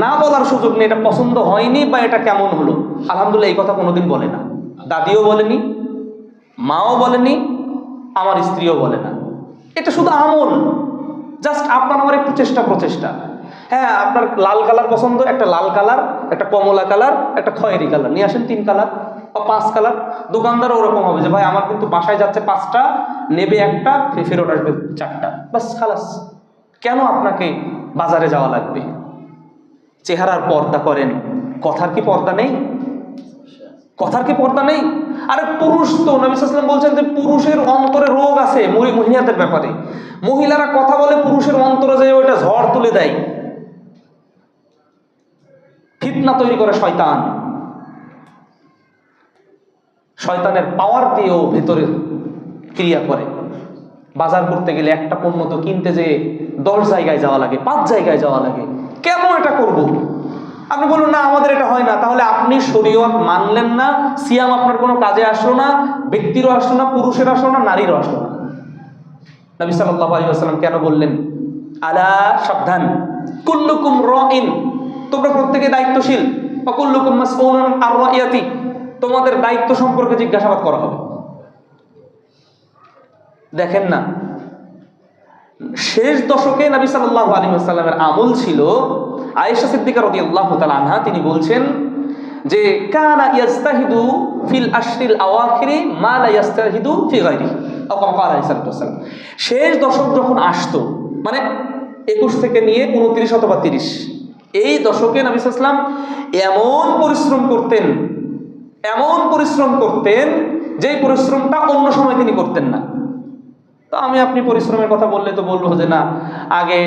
না বলার সুযোগ নেই এটা পছন্দ হয়নি বা এটা কেমন হলো, আলহামদুলিল্লাহ এই কথা কোনোদিন বলে না, দাদিও বলেনি, মাও বলেনি, আমার স্ত্রীও বলে না। এটা শুধু আমল, জাস্ট আপনার আমার একটু চেষ্টা প্রচেষ্টা। হ্যাঁ, আপনার লাল কালার পছন্দ, একটা লাল কালার, একটা কমলা কালার, একটা খয়েরি কালার নিয়ে আসেন, 3 কালার বা 5 কালার। দোকানদারও ওরকম হবে যে ভাই আমার কিন্তু বাসায় যাচ্ছে 5টা, নেবে 1টা, ফেরত আসবে 4টা, বাস খালাস। কেন আপনাকে বাজারে যাওয়া লাগবে? চেহারার পর্দা করেন, কথার কি পর্দা নেই? কথার কি পর্দা নেই? আরে পুরুষ তো নবী সাল্লাল্লাহু আলাইহি ওয়াসাল্লাম বলছেন যে পুরুষের অন্তরে রোগ আছে মহিলাদের ব্যাপারে। মহিলারা কথা বলে পুরুষের অন্তরে যে ওইটা ঝড় তুলে দেয়, ফিতনা তৈরি করে শয়তান। শয়তানের পাওয়ার দিয়েও ভেতরে ক্রিয়া করে। বাজার করতে গেলে একটা পণ্য তো কিনতে যে 10 জায়গায় যাওয়া লাগে, 5 জায়গায় যাওয়া লাগে, কেন এটা করব? আপনি বলুন না আমাদের এটা হয় না, তাহলে আপনি শরীয়ত মানলেন না, সিয়াম আপনার কোনো কাজে আসলো না, ব্যক্তিরও আসলো না, পুরুষের আসলো না, নারীরও আসলো না। নবী সাল্লাল্লাহু আলাইহি ওয়াসাল্লাম কেন বললেন আলা, সাবধান, কুল্লুকুম রাইন, তোমরা প্রত্যেকে দায়িত্বশীল, ওয়া কুল্লুকুম মাসউলুন আর রাইয়াতি, তোমাদের দায়িত্ব সম্পর্কে জিজ্ঞাসাবাদ করা হবে। দেখেন না, শেষ দশকে নবী সাল্লাল্লাহু আলাইহি ওয়াসাল্লামের আমল ছিল, আয়েশা সিদ্দিকা রাদিয়াল্লাহু তাআলা আনহা তিনি বলছেন যে কানা ইয়াজতাহিদু ফিল আশরিল আওয়াখিরি মা লা ইয়াজতাহিদু ফি গায়রিহি, আল্লাহু আলাইহি ওয়াসাল্লাম শেষ দশক যখন আসতো, মানে 21 থেকে নিয়ে 29 অথবা 30, এই দশকে নবী সাল্লাল্লাহু আলাইহি ওয়াসাল্লাম এমন পরিশ্রম করতেন যে পরিশ্রমটা অন্য সময় তিনি করতেন না। তো আমি আপনি পরিশ্রমের কথা বললে তো বলবো যে না, আগে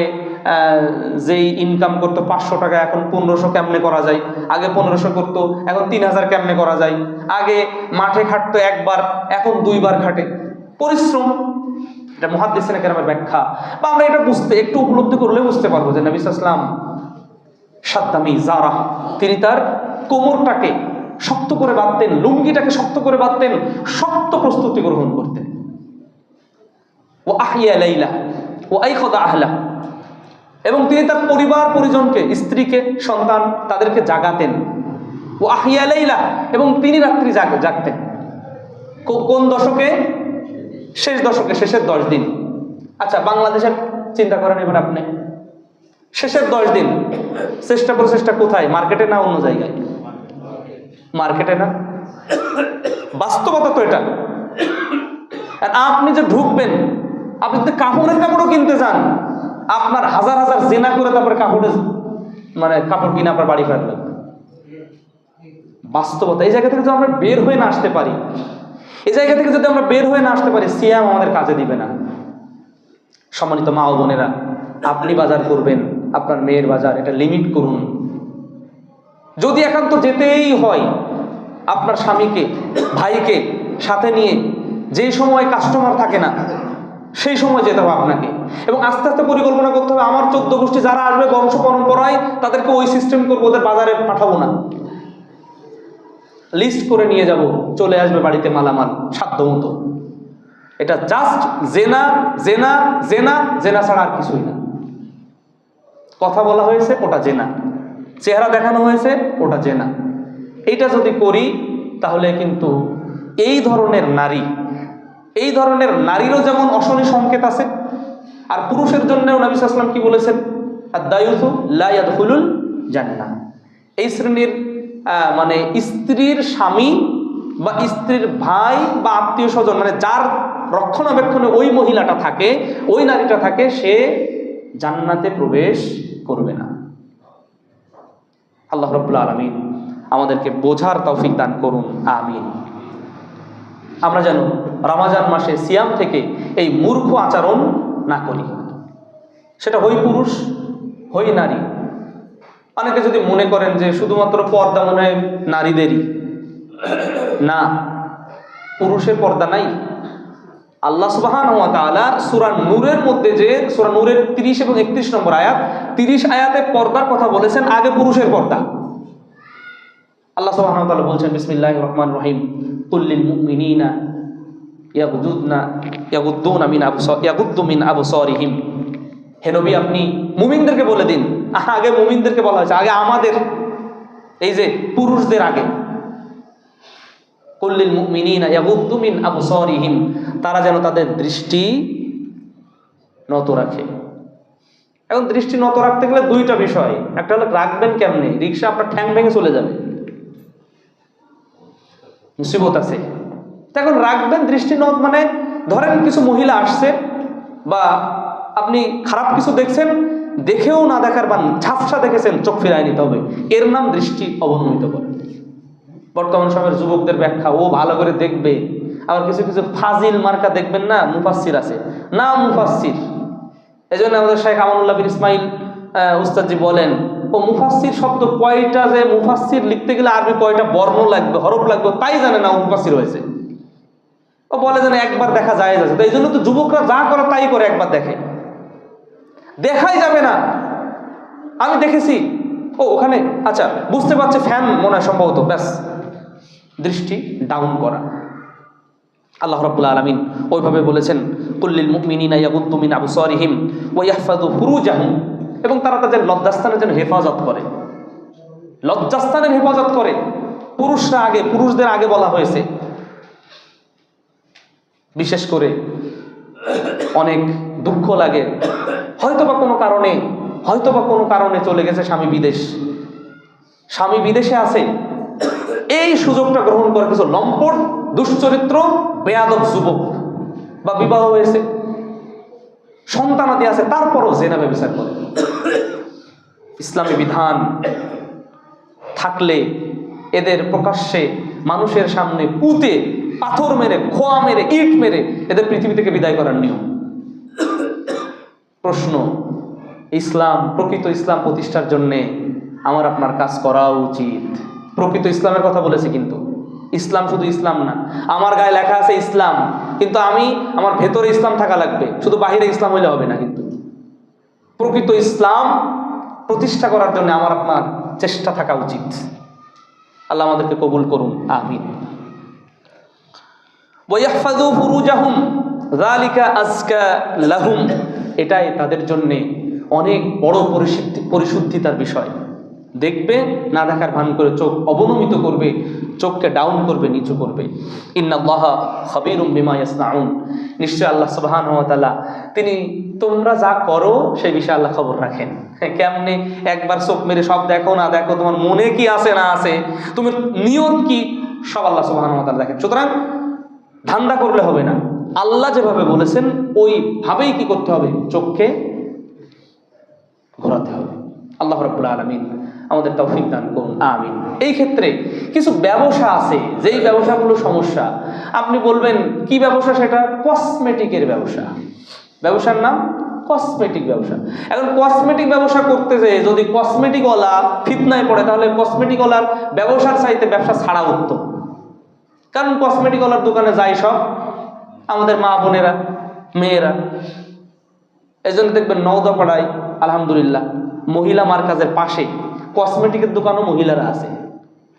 যেই ইনকাম করতো 500 টাকা এখন 1500 কেমনে করা যায়, আগে 1500 করতো এখন 3000 কেমনে করা যায়, আগে মাঠে খাটতো একবার এখন 2 বার খাটে। পরিশ্রম, এটা মুহাদ্দিসিনে কেরামের ব্যাখ্যা, বা আমরা এটা একটু উপলব্ধি করলে বুঝতে পারবো যে নবী সাল্লাল্লাহু আলাইহি ওয়াসাল্লাম সাদ্দামি জারা, তিনি তার কোমরটাকে শক্ত করে বাঁধতেন, লুঙ্গিটাকে শক্ত করে বাঁধতেন, শক্ত প্রস্তুতি গ্রহণ করতেন। ও আহিয়া লাইলা ও আইখাদা আহলা, এবং তিনি তার পরিবার পরিজনকে, স্ত্রীকে, সন্তান, তাদেরকে জাগাতেন। ও আহিয়া লাইলা, এবং তিনি রাত্রি জাগতেন। কোন দশকে? শেষ দশকে, শেষের 10 দিন। আচ্ছা, বাংলাদেশের চিন্তা করেন এবার আপনি, শেষের 10 দিন চেষ্টা প্রচেষ্টা কোথায়? মার্কেটে না অন্য জায়গায়? মার্কেটে না? বাস্তবতা তো এটা। আপনি যে ঢুকবেন, আপনি যদি কাপড়ও কিনতে যান, আপনার হাজার হাজার জেনা করে তারপরে কাপড় কিনে আপনার বাড়ি ফেরত লাগবে। বাস্তবতা। এই জায়গা থেকে যদি আমরা বের হয়ে না আসতে পারি, সিয়াম আমাদের কাজে দিবে না। সম্মানিত মা ও বোনেরা, আপনি বাজার করবেন, আপনার মেয়ের বাজার, এটা লিমিট করুন। যদি একান্ত যেতেই হয়, আপনার স্বামীকে, ভাইকে সাথে নিয়ে, যে সময় কাস্টমার থাকে না সেই সময় যেতে হবে আপনাকে, এবং আস্তে আস্তে পরিকল্পনা করতে হবে আমার 14 গোষ্ঠী যারা আসবে বংশ পরম্পরায়, তাদেরকে ওই সিস্টেম করবো, ওদের বাজারে পাঠাবো না, লিস্ট করে নিয়ে যাব, চলে আসবে বাড়িতে মালামাল সাধ্য মতো। এটা জাস্ট জেনা জেনা জেনা জেনা ছাড়া আর কিছুই না। কথা বলা হয়েছে ওটা জেনা, চেহারা দেখানো হয়েছে ওটা জেনা। এইটা যদি করি তাহলে কিন্তু এই ধরনের নারীরও যেমন অশনি সংকেত আছে, আর পুরুষের জন্যও নবী সাল্লাল্লাহু আলাইহি ওয়াসাল্লাম কি বলেছেন? আদ-দায়ুসু লা ইয়াদখুলুল জান্নাহ। এই শ্রেণীর মানে স্ত্রীর স্বামী বা স্ত্রীর ভাই বা আত্মীয় স্বজন, মানে যার রক্ষণাবেক্ষণে ওই মহিলাটা থাকে, ওই নারীটা থাকে, সে জান্নাতে প্রবেশ করবে না। আল্লাহ রাব্বুল আলামিন আমাদেরকে বোঝার তৌফিক দান করুন, আমিন। আমরা যেন রমজান মাসে সিয়াম থেকে এই মূর্খ আচরণ না করি, সেটা হই পুরুষ হই নারী। অনেকে যদি মনে করেন যে শুধুমাত্র পর্দা মনে হয় নারীদেরই, না, পুরুষের পর্দা নাই। আল্লাহ সুবহানাহু ওয়া তাআলা সূরা নূরের মধ্যে, যে সূরা নূরের 30 এবং 31 নম্বর আয়াত, 30 আয়াতে পর্দার কথা বলেছেন, আগে পুরুষের পর্দা। আল্লাহ সুবহানাহু ওয়া তাআলা বলছেন, বিসমিল্লাহির রহমানির রহিম, কুল্লিল মুমিনিনা ইয়াগুদ্দু মিন আবসারিহিম। হে নবী, আপনি মুমিনদেরকে বলে দিন। আগে মুমিনদেরকে বলা হয়েছে, আগে আমাদের, এই যে পুরুষদের আগে। কুল্লিল মুমিনিনা ইয়াগুদ্দু মিন আবসারিহিম, তারা যেন তাদের দৃষ্টি নত রাখে। এখন দৃষ্টি নত রাখতে গেলে দুইটা বিষয়, একটা হলো রাখবেন কেমনে, রিকশা আপনার ঠ্যাং ভেঙে চলে যাবে, মুসিবত আছে। এখন রাখবেন দৃষ্টি নত মানে, ধরেন কিছু মহিলা আসছে বা আপনি খারাপ কিছু দেখছেন, দেখেও না দেখার বা ঝাপসা দেখেছেন, চোখ ফিরায় নিতে হবে, এর নাম দৃষ্টি অবনমিত করে। বর্তমান সময়ের যুবকদের ব্যাখ্যা, ও ভালো করে দেখবে। আবার কিছু কিছু ফাজিল মার্কা দেখবেন না, মুফাসসির আছে না, মুফাসসির। এই জন্য আমাদের শেখ আমানুল্লাহ বিন ইসমাইল উস্তাদজি বলেন, ও মুফাসসির শব্দ কয়টা, যে মুফাসসির লিখতে গেলে আরবি কয়টা বর্ণ লাগবে, হরফ লাগবে, তাই জানে না ও মুফাসসির হয়েছে। ও বলে যেন একবার দেখা যায় যাচ্ছে। তো এই জন্য তো যুবকরা যা করে তাই করে, একবার দেখে, দেখাই যাবে না। আমি দেখেছি, ও ওখানে, আচ্ছা বুঝতে পারছে ফ্যান মনে হয় সম্ভবত, ব্যাস দৃষ্টি ডাউন করা। আল্লাহ রাব্বুল আলামিন ওইভাবে বলেছেন, কুল্লিল মুমিনিনা ইয়াগুদ্দু মিন আবসারিহিম ওয়া ইয়াহফাযু ফুরুজাহুম, এবং তারা তাদের লজ্জাস্থানের জন্য হেফাজত করে, লজ্জাস্থানের হেফাজত করে। পুরুষরা আগে, পুরুষদের আগে বলা হয়েছে। বিশেষ করে অনেক দুঃখ লাগে, হয়তোবা কোনো কারণে চলে গেছে স্বামী বিদেশ, স্বামী বিদেশে আছে, এই সুযোগটা গ্রহণ করে কিছু লম্পট, দুশ্চরিত্র, বেয়াদব যুবক, বা বিবাহ হয়েছে, সন্তানাদি আছে, তারপরও জেনা ব্যভিচার করে। ইসলামী বিধান থাকলে এদের প্রকাশ্যে মানুষের সামনে পুঁতে, পাথর মেরে, খোয়া মেরে, ইট মেরে এদের পৃথিবী থেকে বিদায় করার নিয়ম। প্রশ্ন, ইসলাম, প্রকৃত ইসলাম প্রতিষ্ঠার জন্যে আমার আপনার কাজ করা উচিত। প্রকৃত ইসলামের কথা বলেছে, কিন্তু ইসলাম শুধু ইসলাম না। আমার গায়ে লেখা আছে ইসলাম, কিন্তু আমার ভেতরে ইসলাম থাকা লাগবে, শুধু বাহিরে ইসলাম হইলে হবে না। কিন্তু প্রকৃত ইসলাম প্রতিষ্ঠা করার জন্য আমার আপনার চেষ্টা থাকা উচিত। আল্লাহ আমাদেরকে কবুল করুন, আমিন। ওয়াহফাযু ফুরুজাহুম যালিকা আযকা লাহুম, এটাই তাদের জন্য অনেক বড় পরিশুদ্ধিতার বিষয়। দেখবে, না দেখার ভান করে চোখ অবনমিত করবে, চোখকে ডাউন করবে, নিচু করবে। ইন্নাল্লাহা খাবীরুম বিমা ইয়াসনাউন, নিশ্চয় আল্লাহ সুবহানাহু ওয়া তাআলা, তিনি তোমরা যা করো সেই বিষয়ে আল্লাহ খবর রাখেন। কেমনে? একবার চোখ মেরে সব দেখো না দেখো, তোমার মনে কি আছে না আছে, তুমি নিয়ত কি, সব আল্লাহ সুবহানাহু ওয়া তাআলা দেখেন। সুতরাং ধান্দা করলে হবে না, আল্লাহ যেভাবে বলেছেন ওইভাবেই কি করতে হবে, চোখকে ঘোরাতে হবে। আল্লাহ রাব্বুল আলামিন আমাদের তৌফিক দান করুন, আমিন। এই ক্ষেত্রে কিছু ব্যবসা আছে, যেই ব্যবসাগুলো সমস্যা। আপনি বলবেন কি ব্যবসা? সেটা কসমেটিকের ব্যবসা। ব্যবসার নাম কসমেটিক ব্যবসা। এখন কসমেটিক ব্যবসা করতে যেয়ে যদি কসমেটিকওয়ালা ফিতনায় পড়ে, তাহলে কসমেটিকওয়ালার ব্যবসার চাইতে ব্যবসা ছাড়া উত্তম। কারণ কসমেটিকওয়ালার দোকানে যায় সব আমাদের মা বোনেরা, মেয়েরা। এই জন্য দেখবেন নওদাপাড়ায় আলহামদুলিল্লাহ মহিলা মার্কাজের পাশে কসমেটিকের দোকানও মহিলারা আছে,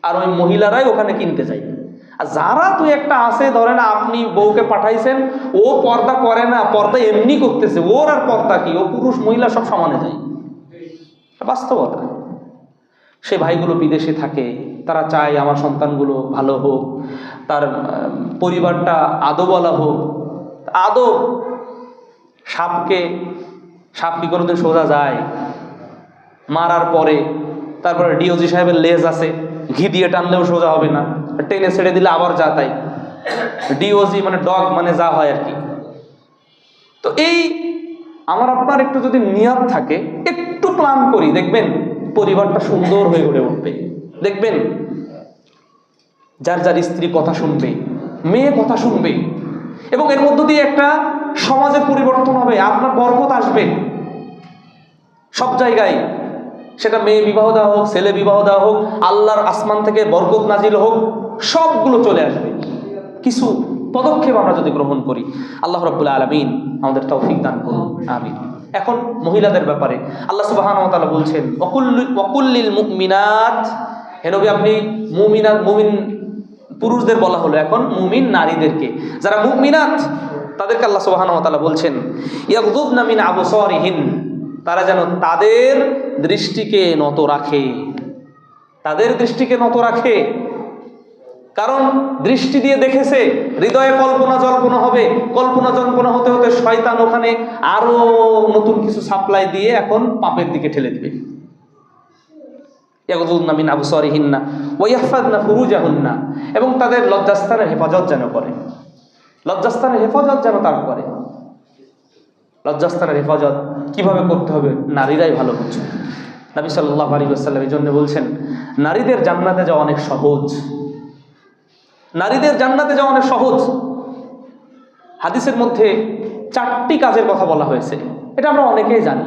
আর ওই মহিলারাই ওখানে কিনতে যায়। আর যারা তুই একটা আছে, ধরেন আপনি বউকে পাঠাইছেন, ও পর্দা করে না, পর্দা এমনি করতেছে, ওর আর পর্দা কি, ও পুরুষ মহিলা সব সমানে যায়, বাস্তবতা। সে ভাইগুলো বিদেশে থাকে, তারা চায় আমার সন্তানগুলো ভালো হোক, তার পরিবারটা আদবওয়ালা হোক। আদব, সাপ কি কোনোদিন সোজা যায়? মারার পরে তারপরে ডিওজি সাহেবের লেজ আছে, ঘি দিয়ে টানলেও সোজা হবে না, টেনে ছেড়ে দিলে আবার যা তাই। ডিওজি মানে ডগ মানে যা হয় আর কি। তো এই আমার আপনার একটু যদি নিয়ত থাকে, একটু প্ল্যান করি, দেখবেন পরিবারটা সুন্দর হয়ে গড়ে উঠবে। দেখবেন যার যার স্ত্রী কথা শুনবে, মেয়ে কথা শুনবে, এবং এর মধ্য দিয়ে একটা সমাজের পরিবর্তন হবে, আপনার বরকত আসবে সব জায়গায়। সেটা মেয়ে বিবাহ দেওয়া হোক, ছেলে বিবাহ দেওয়া হোক, আল্লাহর আসমান থেকে বরকত নাজিল হোক, সবগুলো চলে আসবে কিছু পদক্ষেপ আমরা যদি গ্রহণ করি। আল্লাহ রাব্বুল আলামিন আমাদের তৌফিক দান করুন, আমিন। এখন মহিলাদের ব্যাপারে আল্লাহ সুবহানাহু ওয়া তাআলা বলছেন ওয়াকুল্লিল মুমিনাত, হে নবী আপনি মুমিনাত, মুমিন পুরুষদের বলা হলো, এখন মুমিন নারীদেরকে, যারা মুমিনাত তাদেরকে আল্লাহ সুবহানাহু ওয়া তাআলা বলছেন ইয়াগযুদনা মিন আবসারিহিন, তারা যেন তাদের দৃষ্টিকে নত রাখে, তাদের দৃষ্টিকে নত রাখে। কারণ দৃষ্টি দিয়ে দেখেছে, হৃদয়ে কল্পনা জল্পনা হবে, কল্পনা জল্পনা হতে হতে শয়তান ওখানে আরো নতুন কিছু সাপ্লাই দিয়ে এখন পাপের দিকে ঠেলে দিবে। ইয়াগযুদনা মিন আবসারিহিন্না ওয়া ইয়াহফাযনা ফুরুজাহুন্না, এবং তাদের লজ্জাস্থানের হেফাজত যেন করে, লজ্জাস্থানের হেফাজত যেন তারা করে। লজ্জাস্থানের হেফাজত কিভাবে করতে হবে নারীরাই ভালো বুঝে। নবী সাল্লাল্লাহু আলাইহি ওয়াসাল্লাম এই জন্য বলছেন নারীদের জান্নাতে যাওয়া অনেক সহজ, নারীদের জান্নাতে যাওয়া অনেক সহজ। হাদিসের মধ্যে 4টি কাজের কথা বলা হয়েছে, এটা আমরা অনেকেই জানি,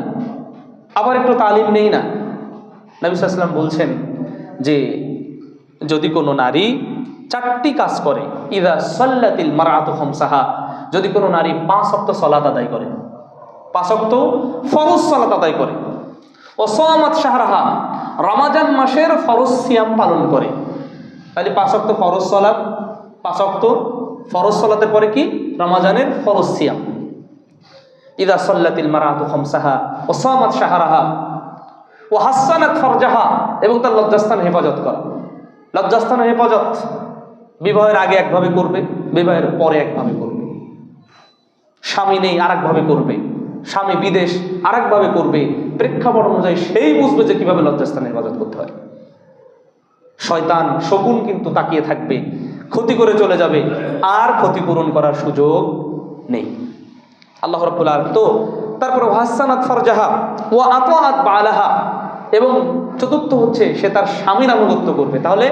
আবার একটু তালিম নেই না। নবী সাল্লাল্লাহু আলাইহি ওয়াসাল্লাম বলছেন যে যদি কোনো নারী 4টি কাজ করে, ইযা সাল্লাতিল মারআতু খামসাহা, যদি কোনো নারী 5 ওয়াক্ত সালাত আদায় করে, 5 ওয়াক্ত ফরজ সালাত আদায় করে, ও সামাত শাহরাহা, রমাজান মাসের ফরজ সিয়াম পালন করে, তাহলে 5 ওয়াক্ত ফরজ সালাত, 5 ওয়াক্ত ফরজ সালাতের পরে কি রমাজানের ফরজ সিয়াম। ইযা সাল্লাতিল মারআতু খামসাহা ও সামাত শাহরাহা ও হাসানাত ফারজাহা, এবং তার লজ্জাস্থান হেফাজত করা। লজ্জাস্থানের হেফাজত বিবাহের আগে একভাবে করবে, বিবাহের পরে একভাবে করবে, স্বামী নেই আর একভাবে করবে, স্বামী বিদেশ আর একভাবে করবে, প্রেক্ষাপট অনুযায়ী সেই বুঝবে যে কিভাবে লজ্জাস্থানের হেফাজত করতে হয়। শয়তান শকুন কিন্তু তাকিয়ে থাকবে, ক্ষতি করে চলে যাবে, আর ক্ষতিপূরণ করার সুযোগ নেই। আল্লাহ রাব্বুল আলামিন তো তারপরে হাসানাত ফারজাহা ওয়া আতাআত বালাহা, এবং চতুর্থ হচ্ছে সে তার স্বামীর আনুগত্য করবে। তাহলে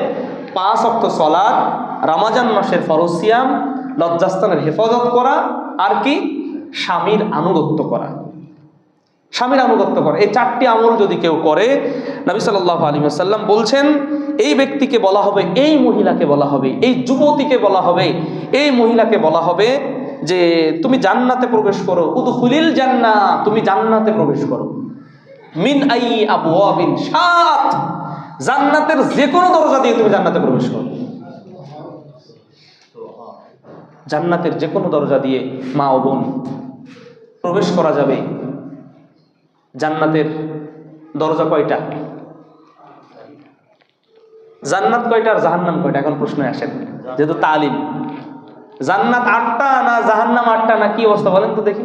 5 ওয়াক্ত সালাত, রমজান মাসের ফরজ সিয়াম, লজ্জাস্থানের হেফাজত করা, আর কি স্বামীর আনুগত্য করা, স্বামীর আনুগত্য করা। এই 4টি আমল যদি কেউ করে, নবী সাল্লাল্লাহু আলাইহি ওয়াসাল্লাম বলছেন এই ব্যক্তিকে বলা হবে, এই মহিলাকে বলা হবে, এই যুবতীকে বলা হবে, এই মহিলাকে বলা হবে যে তুমি জান্নাতে প্রবেশ করো, উদখুলিল জান্নাহ, তুমি জান্নাতে প্রবেশ করো, মিন আই আবওয়াবিন শাত, জান্নাতের যে কোনো দরজা দিয়ে তুমি জান্নাতে প্রবেশ করো। জান্নাতের যে কোনো দরজা দিয়ে মা ও বোন প্রবেশ করা যাবে। জান্নাতের দরজা কয়টা? জান্নাত কয়টা আর জাহান্নাম কয়টা? এখন প্রশ্ন আসেন, যেহেতু তালিম। জান্নাত 8টা না জাহান্নাম 8টা, না কি অবস্থা বলেন তো দেখি।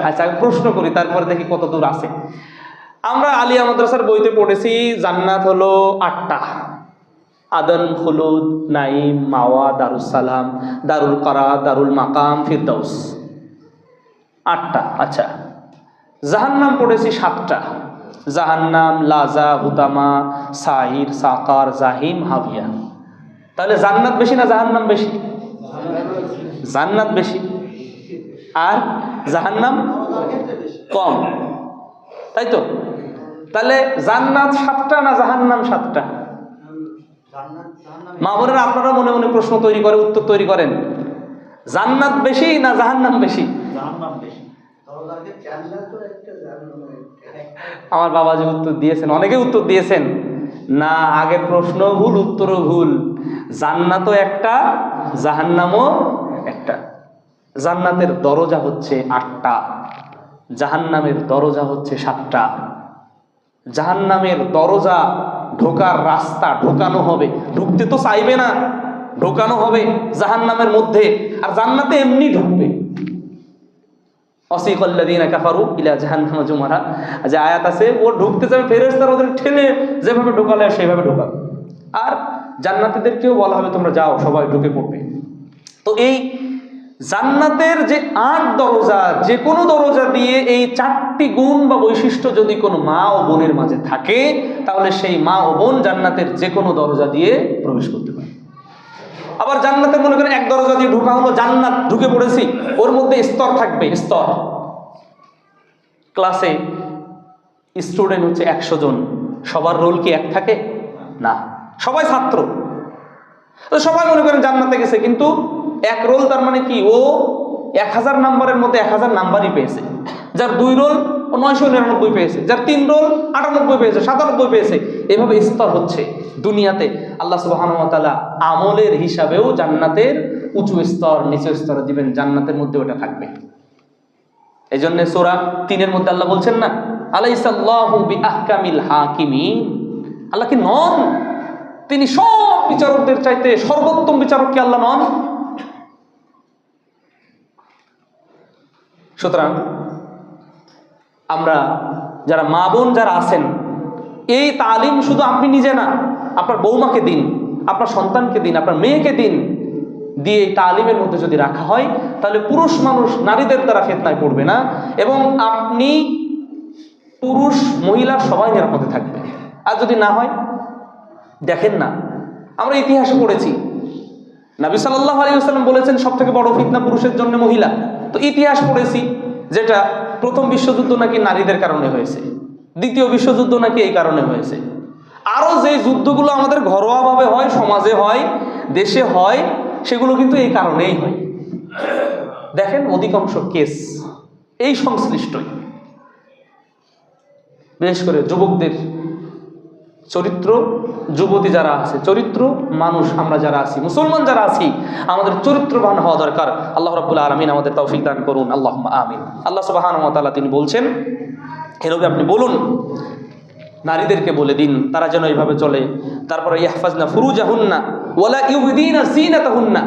আচ্ছা আমি প্রশ্ন করি, তারপরে দেখি কত দূর আছে। আমরা আলিয়া মাদ্রাসার বইতে পড়েছি জান্নাত হলো 8টা, আদন, খুলুদ, নাইম, মাওয়া, দারুস সালাম, দারুল কারার, দারুল মাকাম, ফিরদাউস, 8টা। আচ্ছা জাহান্নাম পড়েছি 7টা, জাহান্নাম, লাজা, হুতামা, সাইর, সাকার, জাহিম, হাবিয়া। তাহলে জান্নাত বেশি না জাহান্নাম বেশি? জান্নাত বেশি আর জাহান্নাম কম, তাই তো? তাহলে জান্নাত 7টা না জাহান্নাম 7টা? মা বোনেরা আপনারা মনে মনে প্রশ্ন তৈরি করে উত্তর তৈরি করেন, জান্নাত বেশি না জাহান্নাম বেশি? আমার বাবা যে উত্তর দিয়েছেন, অনেকে উত্তর দিয়েছেন না, আগের প্রশ্ন ভুল, উত্তরও ভুল। জান্নাতও একটা, জাহান্নামও একটা। জান্নাতের দরজা হচ্ছে 8টা, জাহান্নামের দরজা হচ্ছে 7টা। জাহান্নামের দরজা ঢোকার রাস্তা, ঢোকানো হবে, ঢুকতে তো চাইবে না, ঢোকানো হবে জাহান্নামের মধ্যে, আর জান্নাতে এমনি ঢুকবে। অসিকাল্লাযীনা কাফারু ইলা জাহান্নাম যুমারা, যে আয়াত আছে, ও ঢুকতে যাবে, ফেরেশতারা ওদের ঠেলে যেভাবে ঢোকালে সেভাবে ঢোকাবে। আর জান্নাতীদেরকেও বলা হবে তোমরা যাও, সবাই ঢুকে পড়বে। তো এই জান্নাতের যে 8 দরজা, যে কোনো দরজা দিয়ে এই 4টি গুণ বা বৈশিষ্ট্য যদি কোনো মা ও বোনের মাঝে থাকে, তাহলে সেই মা ও বোন জান্নাতের যে কোনো দরজা দিয়ে প্রবেশ করতে পারে। আবার জান্নাতের মনে করেন এক দরজা দিয়ে ঢোকা হলো, জান্নাত ঢুকে পড়েছি, ওর মধ্যে স্তর থাকবে, স্তর। ক্লাসে স্টুডেন্ট হচ্ছে 100 জন, সবার রোল কি এক থাকে? না, সবাই ছাত্র। তো সবাই মনে করেন জান্নাতে গেছে, কিন্তু এক রোল, তার মানে কি ও 1000 নাম্বারের মধ্যে 1000 নাম্বারই পেয়েছে। যার 2 রোল ও 999 পেয়েছে, যার 3 রোল 98 পেয়েছে, 97 পেয়েছে। এভাবে স্তর হচ্ছে দুনিয়াতে। আল্লাহ সুবহানাহু ওয়া তাআলা আমলের হিসাবেও জান্নাতের উঁচু স্তর নিচু স্তর দিবেন, জান্নাতের মধ্যে ওটা থাকবে। এই জন্য সূরা 3-এর মধ্যে আল্লাহ বলছেন না, আলাইসাল্লাহু বিআহকামিল হাকিমিন, আল্লাহ কি নন? তিনি সব বিচারকদের চাইতে সর্বোত্তম বিচারক কি আল্লাহ নন? সুতরাং আমরা যারা মা বোন যারা আছেন, এই তালিম শুধু আপনি নিজে না, আপনার বৌমাকে দিন, আপনার সন্তানকে দিন, আপনার মেয়েকে দিন। দিয়ে এই তালিমের মধ্যে যদি রাখা হয়, তাহলে পুরুষ মানুষ নারীদের দ্বারা ফিতনায় পড়বে না, এবং আপনি পুরুষ মহিলা সবাই নিরাপদে থাকবে। আর যদি না হয়, দেখেন না, আমরা ইতিহাসে পড়েছি নবী সাল্লাল্লাহু আলাইহি ওয়াসাল্লাম বলেছেন সবথেকে বড় ফিতনা পুরুষের জন্য মহিলা। তো ইতিহাস পড়েছি যেটা প্রথম বিশ্বযুদ্ধ নাকি নারীদের কারণে হয়েছে, দ্বিতীয় বিশ্বযুদ্ধ নাকি এই কারণে হয়েছে। আরো যে যুদ্ধগুলো আমাদের ঘরোয়াভাবে হয়, সমাজে হয়, দেশে হয়, সেগুলো কিন্তু এই কারণেই হয়। দেখেন অধিকাংশ কেস এই সংশ্লিষ্টই। বিশেষ করে যুবকদের চরিত্র, যুবতী যারা আছে, চরিত্র মানুষ আমরা যারা আছি, মুসলমান যারা আছি, আমাদের চরিত্রবান হওয়া দরকার। আল্লাহ রাব্বুল আলামিন আমাদের তৌফিক দান করুন, আল্লাহুম্মা আমিন। আল্লাহ সুবহানাহু ওয়া তাআলা তিনি বলছেন, এরকম আপনি বলুন, নারীদেরকে বলে দিন তারা যেন এইভাবে চলে। তারপরে ইয়াহফাজনা ফুরুজাহুন্না ওয়ালা ইউবদিনা যিনাতাহুন্না,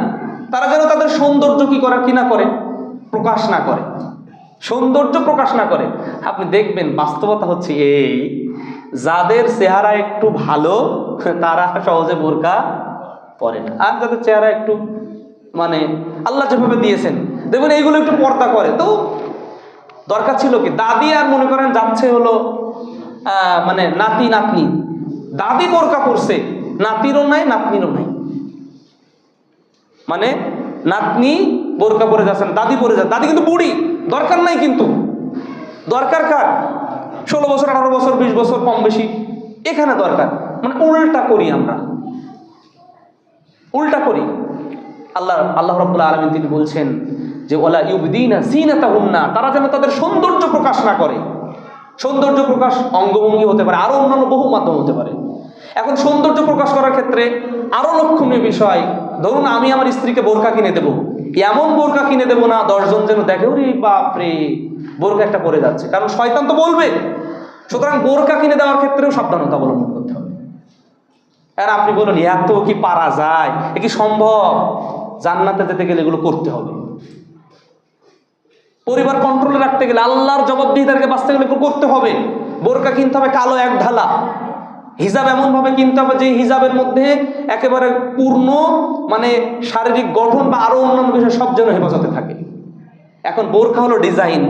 তারা যেন তাদের সৌন্দর্য কি করার কি না করে, প্রকাশ না করে, সৌন্দর্য প্রকাশ না করে। আপনি দেখবেন বাস্তবতা হচ্ছে এই, যাদের চেহারা একটু ভালো তারা সহজে বোরকা পরে না, আর যাদের চেহারা একটু মানে আল্লাহ যেভাবে দিয়েছেন, দেখবেন এইগুলো একটু পর্দা করে। তো দরকার ছিল কি, দাদি আর মনে করেন যাচ্ছে হলো মানে নাতি নাতনি, দাদি বোরকা পরছে, নাতিরও নাই নাতনিরও নাই, মানে নাতনি বোরকা পরে যাচ্ছেন, দাদি পরে যাচ্ছে, দাদি কিন্তু বুড়ি, দরকার নাই। কিন্তু দরকার কার? 16 বছর, 18 বছর, 20 বছর, কম বেশি, এখানে দরকার। মানে উল্টা করি আমরা, উল্টা করি। আল্লাহ রাব্বুল আলামিন তিনি বলছেন যে ওয়ালা ইউবদিনা যিনাতাহুন্না, তারা যেন তাদের সৌন্দর্য প্রকাশ না করে। সৌন্দর্য প্রকাশ অঙ্গভঙ্গি হতে পারে, আরো অন্যান্য বহু মাধ্যম হতে পারে। এখন সৌন্দর্য প্রকাশ করার ক্ষেত্রে আরো লক্ষণীয় বিষয়, ধরুন আমি আমার স্ত্রীকে বোরকা কিনে দেবো, এমন বোরকা কিনে দেবো না 10 জন যেন দেখে ওরে বাপরে বোরকা একটা পরে যাচ্ছে, কারণ শয়তান তো বলবে। সুতরাং বোরকা কিনে দেওয়ার ক্ষেত্রেও সাবধানতা অবলম্বন করতে হবে। আর আপনি বলুন এত কি পারা যায়, এ কি সম্ভব? জান্নাতে যেতে গেলে এগুলো করতে হবে। পরিবার কন্ট্রোলে রাখতে গেলে, আল্লাহর জবাবদিহিতাকে বাঁচতে গেলে করতে হবে। বোরকা কিনতে হবে কালো এক ঢালা, হিজাব এমন ভাবে কিনতে হবে যে হিজাবের মধ্যে একেবারে পূর্ণ মানে শারীরিক গঠন বা আরো অন্যান্য বিষয় সব যেন হেফাজতে থাকে। এখন বোরকা হলো ডিজাইন,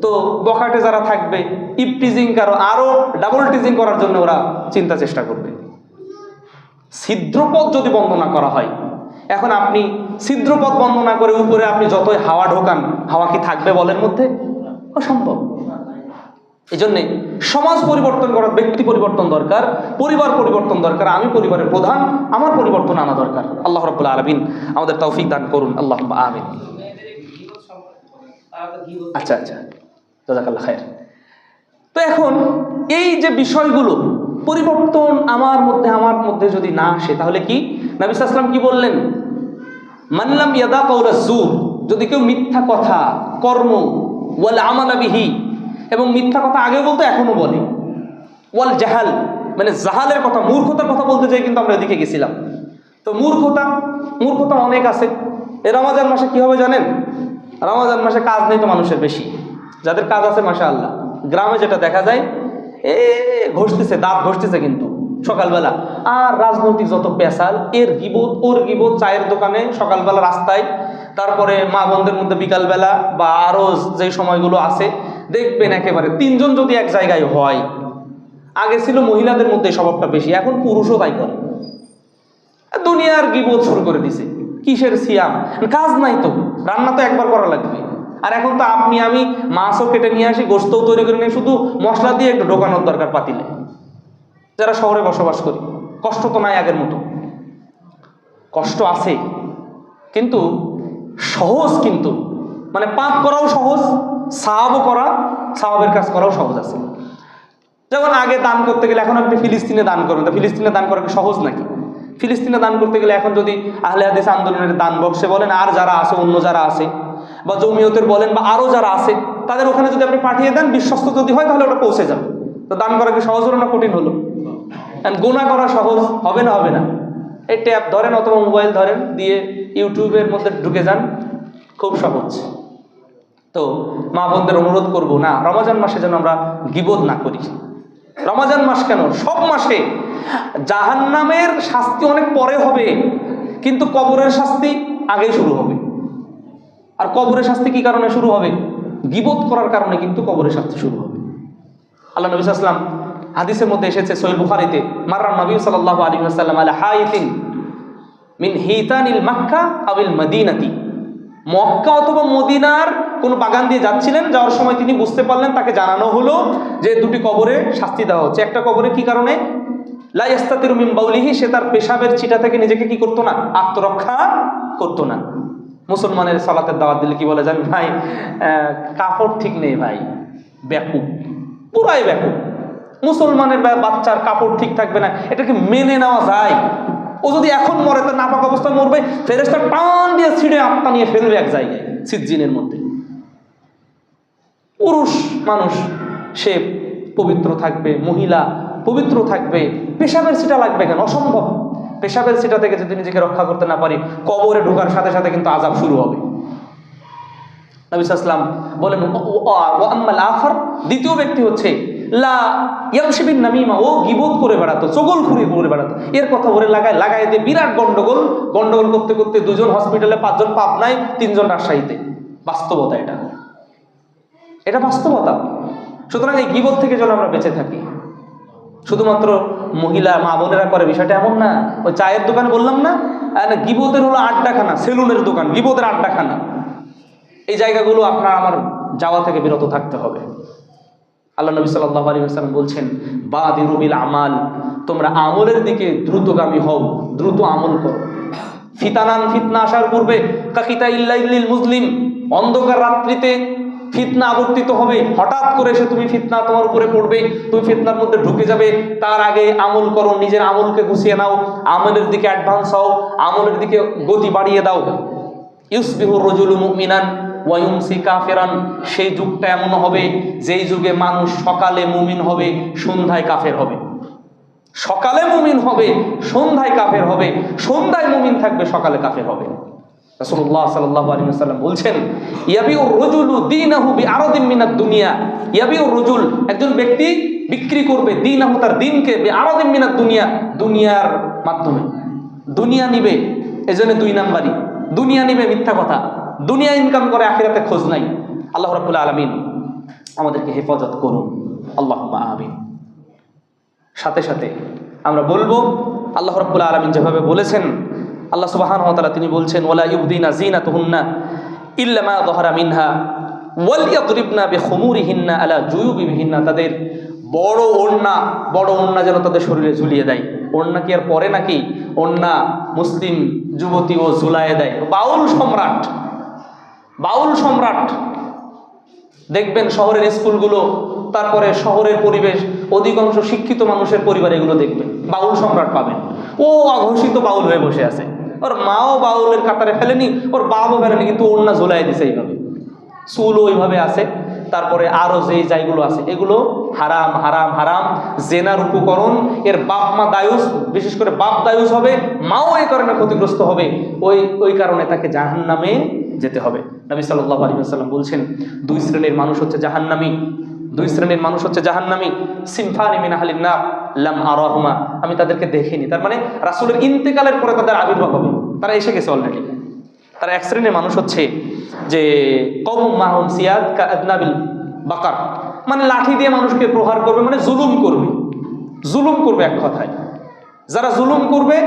তো বখাটে যারা থাকবে ইপটিজিং আরো ডাবল টিজিং করার জন্য ওরা চিন্তা চেষ্টা করবে। ছিদ্রপথ যদি বন্ধ না করা হয়, এখন আপনি ছিদ্রপথ বন্ধ না করে উপরে আপনি যতই হাওয়া ঢোকান, হাওয়া কি থাকবে বলের মধ্যে? অসম্ভব। এই জন্যে সমাজ পরিবর্তন করার, ব্যক্তি পরিবর্তন দরকার, পরিবার পরিবর্তন দরকার। আমি পরিবারের প্রধান, আমার পরিবর্তন আনা দরকার। আল্লাহ রাব্বুল আলামিন আমাদের তৌফিক দান করুন, আল্লাহুম্মা আমিন। আচ্ছা আচ্ছা, জাযাকাল্লাহ খায়র। তো এখন এই যে বিষয়গুলো পরিবর্তন আমার মধ্যে যদি না আসে, তাহলে কি? নবী সাল্লাল্লাহু আলাইহি ওয়াসাল্লাম কি বললেন? মান লাম ইয়াদা কাওলাজ জুর, যদি কেউ মিথ্যা কথা, কর্ম, ওয়াল আমালা বিহি, এবং মিথ্যা কথা আগেও বলতো এখনো বলে, ওয়াল জাহাল, মানে জাহালের কথা, মূর্খতার কথা বলতে চাই, কিন্তু আমরা এদিকে গেছিলাম। তো মূর্খতা অনেক আছে। এই রমজান মাসে কি হবে জানেন? রমজান মাসে কাজ নেই তো মানুষের বেশি, যাদের কাজ আছে মাশাআল্লাহ, গ্রামে যেটা দেখা যায়, ঘষতেছে, দাঁত ঘষতেছে, কিন্তু সকালবেলা। আর রাজনৈতিক যত পেশাল, এর গিবত ওর গিবত, চায়ের দোকানে সকালবেলা, রাস্তায়, তারপরে মা বোনদের মধ্যে বিকালবেলা, বা আরও যে সময়গুলো আছে দেখবেন একেবারে তিনজন যদি এক জায়গায় হয়। আগে ছিল মহিলাদের মধ্যে স্বভাবটা বেশি, এখন পুরুষও তাই করে। দুনিয়ার গিবত শুরু করে দিছে। কিসের সিয়াম? কাজ নাই তো, রান্না তো একবার করা লাগবে। আর এখন তো আপনি আমি মাছও কেটে নিয়ে আসি, গোস্তও তৈরি করে নিয়ে, শুধু মশলা দিয়ে একটু ঢোকানোর দরকার পাতিলে। যারা শহরে বসবাস করি, কষ্ট তো নাই আগের মতো। কষ্ট আছে, কিন্তু সহজ, কিন্তু মানে পাপ করাও সহজ, সাওয়াবও করা, সাওয়াবের কাজ করাও সহজ আছে। যেমন আগে দান করতে গেলে, এখন আপনি ফিলিস্তিনে দান করবেন, তা ফিলিস্তিনে দান করা কি সহজ নাকি? ফিলিস্তিনে দান করতে গেলে এখন যদি আহলে হাদিস আন্দোলনের দান বক্সে বলেন, আর যারা আছে, অন্য যারা আছে, বা জমিয়তের বলেন, বা আরও যারা আছে, তাদের ওখানে যদি আপনি পাঠিয়ে দেন, বিশ্বস্ত যদি হয়, তাহলে ওটা পৌঁছে যাবে। তো দান করা কি সহজ হলো না কঠিন হলো? গুনাহ করা সহজ হবে না? হবে না। এই ট্যাব ধরেন অথবা মোবাইল ধরেন, দিয়ে ইউটিউবের মধ্যে ঢুকে যান, খুব সহজ। তো মা বোনদের অনুরোধ করব, না, রমজান মাসে যেন আমরা গীবত না করি। রমজান মাস কেন, সব মাসে জাহান্নামের শাস্তি অনেক পরে হবে, কিন্তু কবরের শাস্তি আগেই শুরু হবে। আর কবরের শাস্তি কি কারণে শুরু হবে? গীবত করার কারণে কিন্তু কবরের শাস্তি শুরু হবে। আল্লাহ নবী সাল্লাল্লাহু আলাইহি ওয়াসাল্লাম হাদিসের মধ্যে এসেছে সহিহ বুখারীতে, মাররা নবী সাল্লাল্লাহু আলাইহি ওয়াসাল্লাম আলা হাইতিন মিন হিতানিল মক্কা আবিল মদিনাতি। মক্কা অথবা মদিনার কোন বাগান দিয়ে যাচ্ছিলেন, যাওয়ার সময় তিনি বুঝতে পারলেন, তাকে জানানো হলো যে দুটি কবরে শাস্তি দেওয়া হচ্ছে। একটা কবরে কি কারণে? লা ইস্তাতিরু মিন বাউলিহি, সে তার পেশাবের ছিটা থেকে নিজেকে কি করতো না? আত্মরক্ষা করতো না। মুসলমানের সালাতের দাওয়াত দিলে কি বলে জানেন? ভাই কাপড় ঠিক নেই, ভাই বেকুব, পুরাই বেকুব। মুসলমানের বাচ্চার কাপড় ঠিক থাকবে না, এটাকে মেনে নেওয়া যায়? ও যদি এখন মরে, তার নাপাক অবস্থায় মরবে, ফেরেশতা টান দিয়ে ছিঁড়ে আত্মা নিয়ে ফেলবে এক জায়গায় সিজ্জিনের মধ্যে। পুরুষ মানুষ সে পবিত্র থাকবে, মহিলা পবিত্র থাকবে, পেশাবের ছিটা লাগবে কেন? অসম্ভব। পেশাবের ছিটা থেকে যদি নিজেকে রক্ষা করতে না পারি, কবরে ঢোকার সাথে সাথে কিন্তু আযাব শুরু হবে। নবী সাল্লাল্লাহু আলাইহি ওয়াসাল্লাম বলেন, ওয়া আম্মাল আখার, দ্বিতীয় ব্যক্তি হচ্ছে লা ইয়ামশি বিন নামিমা, ও গীবত করে বেড়াতো, চগলখুরি করে বেড়াতো। এর কথা ওরে লাগায় দিয়ে বিরাট গন্ডগোল করতে করতে 2 জন হসপিটালে, 5 জন পাবনায়, 3 জন রাজশাহীতে। বাস্তবতা এটা বাস্তবতা। সুতরাং এই গীবত থেকে যেন আমরা বেঁচে থাকি। শুধুমাত্র মহিলা মা বোনেরা করে বিষয়টা এমন না। ওই চায়ের দোকান বললাম না, গীবতের হলো আড্ডাখানা, সেলুনের দোকান, গীবতের আড্ডাখানা। এই জায়গাগুলো আপনার আমার যাওয়া থেকে বিরত থাকতে হবে। আল্লাহ নবী সাল্লাল্লাহু আলাইহি ওয়াসাল্লাম বলছেন, বাদিরু বিল আমাল, তোমরা আমলের দিকে দ্রুতগামী হও, দ্রুত আমল করো। ফিতানান, ফিতনা আসার পূর্বে, কাকিতা ইল্লাইল মুসলিম, অন্ধকার রাত্রিতে ফিতনা আবর্তিত হবে। হঠাৎ করে এসে তুমি ফিতনা তোমার উপরে পড়বে, তুমি ফিতনার মধ্যে ঢুকে যাবে। তার আগে আমল করো, নিজের আমলকে গুছিয়ে নাও, আমলের দিকে অ্যাডভান্স হও, আমলের দিকে গতি বাড়িয়ে দাও। ইউসবিহুর রাজুলু মুমিনান ওয়া ইউমসি কাফিরান, সেই যুগটা এমন হবে যেই যুগে মানুষ সকালে মুমিন হবে, সন্ধ্যায় কাফের হবে। সকালে মুমিন হবে, সন্ধ্যায় কাফের হবে, সন্ধ্যায় মুমিন থাকবে, সকালে কাফের হবে। রাসূলুল্লাহ সাল্লাল্লাহু আলাইহি ওয়াসাল্লাম বলছেন, ইয়াবিউর রাজুলু দীনাহু বিআরাদিন মিনাদ দুনিয়া, ইয়াবিউর রাজুল, একজন ব্যক্তি বিক্রি করবে, দীনাহু, তার দিনকে, বিআরাদিন মিনাদ দুনিয়া, দুনিয়ার মাধ্যমে। দুনিয়া নিবে, এজন্য 2 নাম্বারই। দুনিয়া নিবে, মিথ্যা কথা, দুনিয়া ইনকাম করে, আখিরাতে খোঁজ নাই। আল্লাহ রাব্বুল আলামিন আমাদেরকে হেফাজত করুন, আল্লাহুম্মা আমিন। সাথে সাথে আমরা বলবো, আল্লাহ রাব্বুল আলামিন যেভাবে বলেছেন, আল্লাহ সুবহানাহু ওয়া তাআলা তিনি বলছেন, ওয়ালা ইউবদিনা যিনাতুহুন্না ইল্লা মা যাহারা মিনহা ওয়ালিয়াদরিবনা বিখুমুরিহিন্না আলা জুয়ুবিহিন্না, তাদের বড় ওড়না যেন তাদের শরীরে ঝুলিয়ে দেয়। ওড়না কি আর পরে নাকি? ওড়না মুসলিম যুবতীও ঝুলাইয়ে দেয়। বাউল সম্রাট দেখবেন শহরের স্কুলগুলো, তারপরে শহরের পরিবেশ, অধিকাংশ শিক্ষিত মানুষের পরিবার, এগুলো দেখবেন বাউল সম্রাট পাবেন। ও অঘোষিত বাউল হয়ে বসে আছে, ওর মাও বাউলের কাতারে ফেলেনি, ওর বাবাও ফেলেনি, কিন্তু ওড়না ঝুলাই দিছে এইভাবে, চুলও ওইভাবে আছে। তারপরে আরো যে যাইগুলো আছে, এগুলো হারাম হারাম হারাম, জেনার উপকরণ। এর বাপ মা দায়ুস, বিশেষ করে বাপ দায়ুস হবে, মাও এই কারণে ক্ষতিগ্রস্ত হবে। ওই কারণে তাকে জাহান্নামে যেতে হবে। নবী সাল্লাল্লাহু আলাইহি ওয়াসাল্লাম বলছেন, 2 শ্রেণীর মানুষ হচ্ছে জাহান্নামী। দুই শ্রেণীর মানুষ হচ্ছে জাহান্নামী, সিনফানি মিন আহলিন নার লাম আরাহুমা, আমি তাদেরকে দেখিনি। তার মানে রাসূলের ইন্তেকালের পরে তাদের আবির্ভাব হবে, তারা এসে গেছে অলরেডি। তারা এক শ্রেণীর মানুষ হচ্ছে যে কওমুম মাহুম সিয়াদ কাআদনাবিল বাকার, মানে লাঠি দিয়ে মানুষকে প্রহার করবে, মানে জুলুম করবে, জুলুম করবে এক কথায়। যারা জুলুম করবে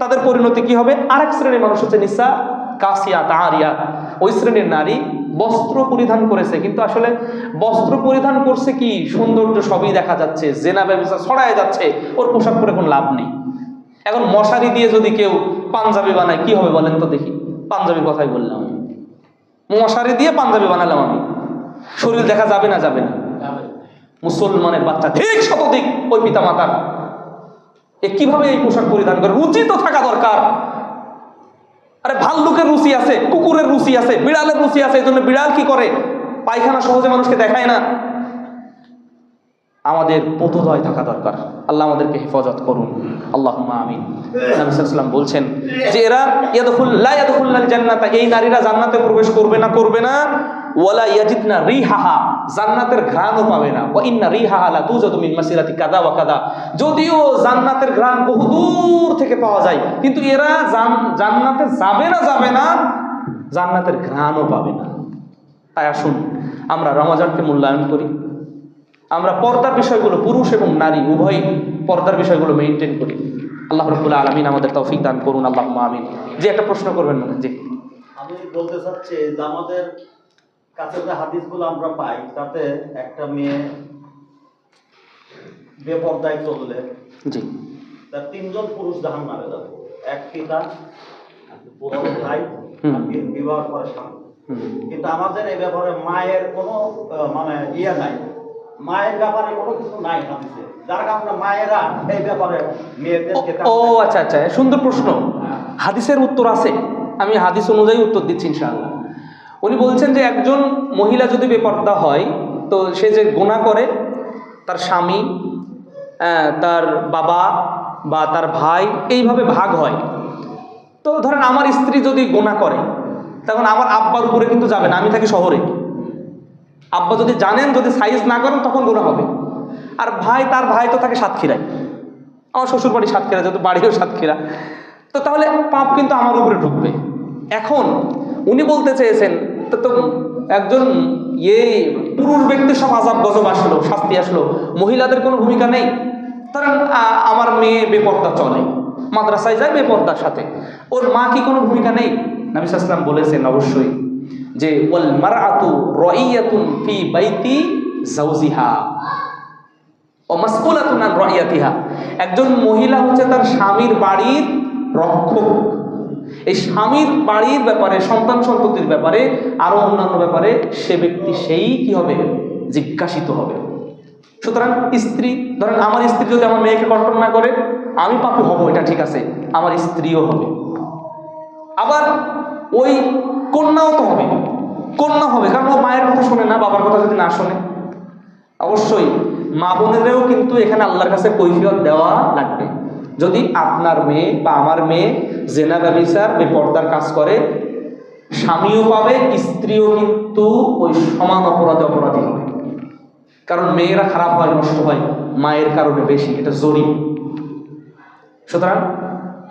তাদের পরিণতি কি হবে? আরেক শ্রেণীর মানুষ হচ্ছে নিসা কাসিয়াত আরিয়াত, ওই শ্রেণীর নারী বস্ত্র পরিধান করেছে, কিন্তু আসলে বস্ত্র পরিধান করছে কি, সৌন্দর্য সবই দেখা যাচ্ছে, জেনা ব্যবসা ছড়ায় যাচ্ছে, ওর পোশাক পরে কোনো লাভ নেই। এখন মশারি দিয়ে যদি কেউ পাঞ্জাবি বানায় কি হবে বলেন তো দেখি? পাঞ্জাবির কথাই বললাম, মশারি দিয়ে পাঞ্জাবি বানালাম আমি, শরীর দেখা যাবে না? যাবে না। মুসলমানের বাচ্চা ঠিক শতদিক ওই পিতা মাতার, এ কিভাবে এই পোশাক পরিধান করে? রুচি তো থাকা দরকার। আরে ভাল্লুকের রুচি আছে, কুকুরের রুচি আছে, বিড়ালের রুচি আছে, এই জন্য বিড়াল কি করে? পায়খানা সহজে মানুষকে দেখায় না। আমাদের বোধোদয় থাকা দরকার। আল্লাহ আমাদেরকে হেফাজত করুন, আল্লাহুম্মা আমিন। নবী সাল্লাল্লাহু আলাইহি ওয়াসাল্লাম বলছেন যে এরা লা ইয়াদখুলুল জান্নাতা, এই নারীরা জান্নাতে প্রবেশ করবে না, ওয়ালা ইয়াজিদনা রিহাহা, জান্নাতের ঘ্রাণও পাবে না। ওয়া ইন্না রিহাহা লা তুজাদু মিন মাসিরাতি কাযা ওয়া কাযা, যদিও জান্নাতের ঘ্রাণ বহুদূর থেকে পাওয়া যায়, কিন্তু এরা জান্নাতে যাবে না, জান্নাতের ঘ্রাণও পাবে না। তাই আসুন আমরা রমজানকে মূল্যায়ন করি, আমরা পর্দার বিষয়গুলো, পুরুষ এবং নারী উভয় পর্দার বিষয়গুলো মেনটেন করি। আল্লাহ রাব্বুল আলামিন আমাদের তৌফিক দান করুন, আল্লাহুম্মা আমিন। যে একটা প্রশ্ন করবেন মনে? জি, আমি বলতে চাচ্ছি যে আমাদের কাছে যে হাদিসগুলো আমরা পাই, তাতে একটা মেয়ে বেপরদায় চললে জি, তার তিনজন পুরুষ জাহান্নামে যাবে, এক পিতা, বড় ভাই, আর বিবাহ করে স্বামী। কিন্তু আমাদের এই ব্যাপারে মায়ের কোনো মানে নাই, মায়ের ব্যাপারে কোনো কিছু নাই হাদিসে, যার কারণে মায়েরা এই ব্যাপারে মেয়েদেরকে। ও আচ্ছা, সুন্দর প্রশ্ন। হাদিসের উত্তর আছে, আমি হাদিস অনুযায়ী উত্তর দিচ্ছি ইনশাআল্লাহ। উনি বলছেন যে একজন মহিলা যদি বেপর্দা হয়, তো সে যে গুনাহ করে, তার স্বামী, তার বাবা বা তার ভাই, এইভাবে ভাগ হয়। তো ধরেন আমার স্ত্রী যদি গুনাহ করে, তখন আমার আব্বার উপরে কিন্তু যাবে না, আমি থাকি শহরে। আব্বা যদি জানেন, যদি সাইজ না করেন, তখন গুনাহ হবে। আর তার ভাই তো থাকে সাতক্ষীরায়, আমার শ্বশুর বাড়ি সাতক্ষীরা, যেহেতু বাড়িও সাতক্ষীরা, তো তাহলে পাপ কিন্তু আমার উপরে ঢুকবে। এখন উনি বলতে চেয়েছেন তো একজন পুরুষ ব্যক্তির সব আযাব গজব আসলো, শাস্তি আসলো, মহিলাদের কোনো ভূমিকা নেই? ধরেন আমার মেয়ে বেপর্দা চলে, মাদ্রাসায় যায় বেপর্দার সাথে, ওর মা কি কোনো ভূমিকা নেই? নবী সাল্লাল্লাহু আলাইহি ওয়াসাল্লাম বলেছেন অবশ্যই, যে ওয়াল মারআতু রাইয়াতুন ফি বাইতি যাওজিহা ও মাসউলাতুন আন রাইয়াতিহা, একজন মহিলা হচ্ছে তার স্বামীর বাড়ির রক্ষক। এই স্বামীর বাড়ির ব্যাপারে, সন্তান সন্ততির ব্যাপারে, আরো অন্যান্য ব্যাপারে সে ব্যক্তি সেই কি হবে? জিজ্ঞাসিত হবে। সুতরাং স্ত্রী, ধরেন আমার স্ত্রী যদি আমার মেয়েকে কন্ট্রোল না করে, আমি পাপী হব, এটা ঠিক আছে, আমার স্ত্রীও হবে। আবার ওই কন্যাও তো হবে, কন্যা হবে, কারণ ও মায়ের কথা শোনে না, বাবার কথা যদি না শোনে। অবশ্যই মা বোনেরাও কিন্তু এখানে আল্লাহর কাছে কৈফিয়ত দেওয়া লাগবে। যদি আপনার মেয়ে বা আমার মেয়ে জেনা ব্যভিচার বেপর্দার কাজ করে, স্বামীও পাবে, স্ত্রীও কিন্তু ওই সমান অপরাধী হবে। কারণ মেয়েরা খারাপ হয়, নষ্ট হয় মায়ের কারণে বেশি, এটা জরুরি। সুতরাং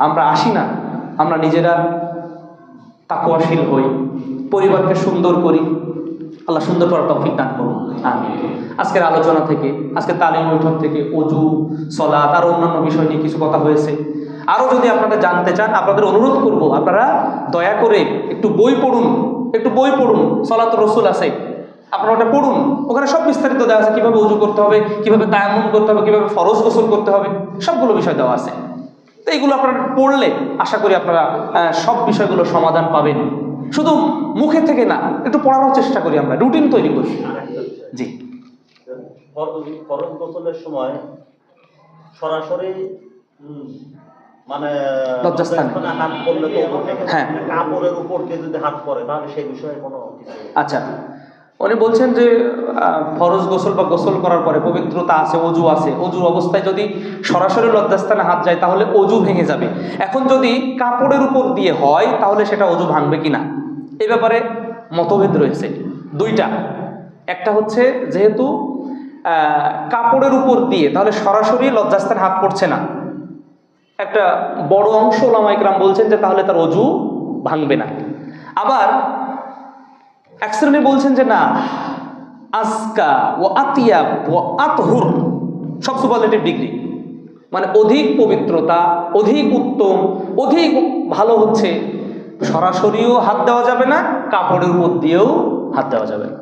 আমরা আসি না, আমরা নিজেরা তাকওয়াশীল হই, পরিবারকে সুন্দর করি, আল্লাহ সুন্দর করার তৌফিক দান করুন, আমিন। আজকের আলোচনা থেকে, আজকে তালিম বৈঠক থেকে অজু, সালাত আর অন্যান্য বিষয় নিয়ে কিছু কথা হয়েছে। আরও যদি আপনারা জানতে চান, আপনাদের অনুরোধ করব, আপনারা দয়া করে একটু বই পড়ুন, সালাতুর রাসূল আছে, আপনারা ওটা পড়ুন, ওখানে সব বিস্তারিত দেওয়া আছে, কিভাবে অজু করতে হবে, কিভাবে তায়াম্মুম করতে হবে, কিভাবে ফরজ গোসল করতে হবে, সবগুলো বিষয় দেওয়া আছে। তো এইগুলো আপনারা পড়লে আশা করি আপনারা সব বিষয়গুলো সমাধান পাবেন। শুধু মুখে থেকে না, একটু পড়ানোর চেষ্টা করি, আমরা রুটিন তৈরি করি। জি, ফরজ গোসলের সময় সরাসরি মানে লজ্জাস্থানে হাত পড়লে তো, হ্যাঁ, কাপড়ের উপর দিয়ে যদি হাত পড়ে, তাহলে সেই বিষয়ে কোনো। আচ্ছা, উনি বলছেন যে ফরজ গোসল বা গোসল করার পরে পবিত্রতা আছে, অজু আছে, অজুর অবস্থায় যদি সরাসরি লজ্জাস্থানে হাত যায় তাহলে অজু ভেঙে যাবে। এখন যদি কাপড়ের উপর দিয়ে হয় তাহলে সেটা অজু ভাঙবে কিনা, এ ব্যাপারে মতভেদ রয়েছে দুইটা। একটা হচ্ছে যেহেতু কাপড়ের উপর দিয়ে, তাহলে সরাসরি লজ্জাস্থানে হাত পড়ছে না। একটা বড় অংশ ওলামা ইকরাম বলছেন যে তাহলে তার অজু ভাঙবে না। আবার এক শ্রেণী বলছেন যে না, আজকা ও আতিয়াব ও আতহুর, সব সুপারলেটিভ ডিগ্রি, মানে অধিক পবিত্রতা, অধিক উত্তম, অধিক ভালো হচ্ছে সরাসরিও হাত দেওয়া যাবে না, কাপড়ের উপর দিয়েও হাত দেওয়া যাবে না।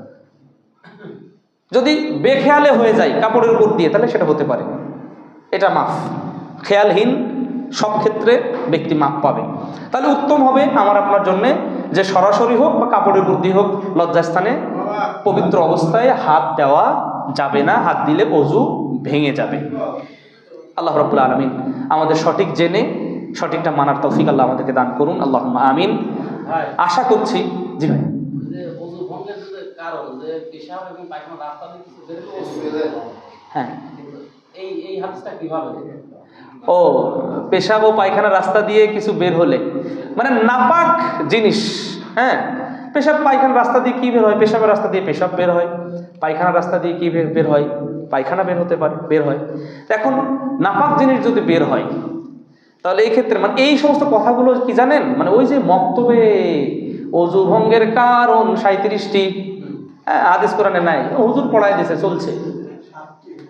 যদি বেখেয়ালে হয়ে যায় কাপড়ের উপর দিয়ে, তাহলে সেটা হতে পারে, এটা মাফ। খেয়ালহীন সব ক্ষেত্রে ব্যক্তি মাপ পাবে। তাহলে উত্তম হবে আমার আপনার জন্যে যে সরাসরি হোক বা কাপড়ের উপর দিয়ে হোক, লজ্জাস্থানে পবিত্র অবস্থায় হাত দেওয়া যাবে না, হাত দিলে অজু ভেঙে যাবে। আল্লাহ রাব্বুল আলামিন আমাদের সঠিক জেনে সঠিকটা মানার তৌফিক আল্লাহ আমাদেরকে দান করুন, আল্লাহুম্মা আমিন। আশা করছি। জি ভাই। হ্যাঁ, ও পেশাব ও পায়খানা রাস্তা দিয়ে কিছু বের হলে, মানে নাপাক জিনিস, হ্যাঁ, পেশাব পায়খানা রাস্তা দিয়ে কি বের হয়? পেশাবের রাস্তা দিয়ে পেশাব বের হয়। পায়খানার রাস্তা দিয়ে কি বের হয়? পায়খানা বের হতে পারে, বের হয়। এখন নাপাক জিনিস যদি বের হয়, তাহলে এই ক্ষেত্রে মানে এই সমস্ত কথাগুলো কি জানেন, মানে ওই যে মক্তবে অজু ভঙ্গের কারণ 37টি, হ্যাঁ, হাদিস কোরআনে নাই, হুজুর পড়ায় দিয়েছে, চলছে।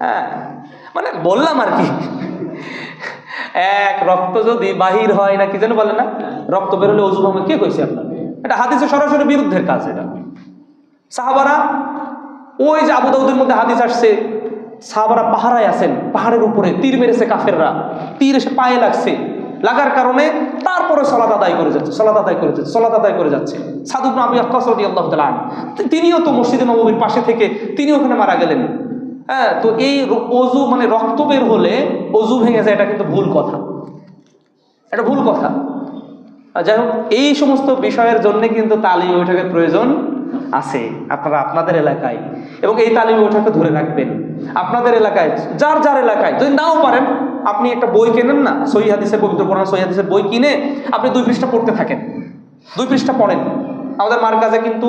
হ্যাঁ, মানে বললাম আর কি, এক রক্ত যদি বাহির হয় না, কি যেন বলে না, রক্ত বের হলে অজু ভঙ্গ, কে কইছে আপনার? এটা হাদিসের সরাসরি বিরুদ্ধের কাজ। এটা সাহাবারা, ওই যে আবু দাউদের মধ্যে হাদিস আসছে, সাহাবারা পাহারায় আছেন, পাহাড়ের উপরে তীর মেরেছে কাফেররা, তীর এসে পায়ে লাগছে, লাগার কারণে তারপরে সালাত আদায় করে যাচ্ছে, সালাত আদায় করে যাচ্ছে। সাদ ইবনে আবি ওয়াক্কাস রাদিয়াল্লাহু তাআলা আনহু, তিনিও তো মসজিদে নববীর পাশে থেকে তিনি ওখানে মারা গেলেন। হ্যাঁ, তো এই অজু মানে রক্ত বের হলে অজু ভেঙে যায়, এটা কিন্তু ভুল কথা, এটা ভুল কথা। যাই হোক, এই সমস্ত বিষয়ের জন্য কিন্তু তালিম বৈঠকের প্রয়োজন আছে আপনারা আপনাদের এলাকায়, এবং এই তালিম বৈঠককে ধরে রাখবেন আপনাদের এলাকায়। যার যার এলাকায় যদি নাও পারেন, আপনি একটা বই কেনেন না, সহিহ হাদিসের, পবিত্র কোরআন সহিহ হাদিসের বই কিনে আপনি 2 পৃষ্ঠা পড়তে থাকেন, 2 পৃষ্ঠা পড়েন। আমাদের মারকাজে কিন্তু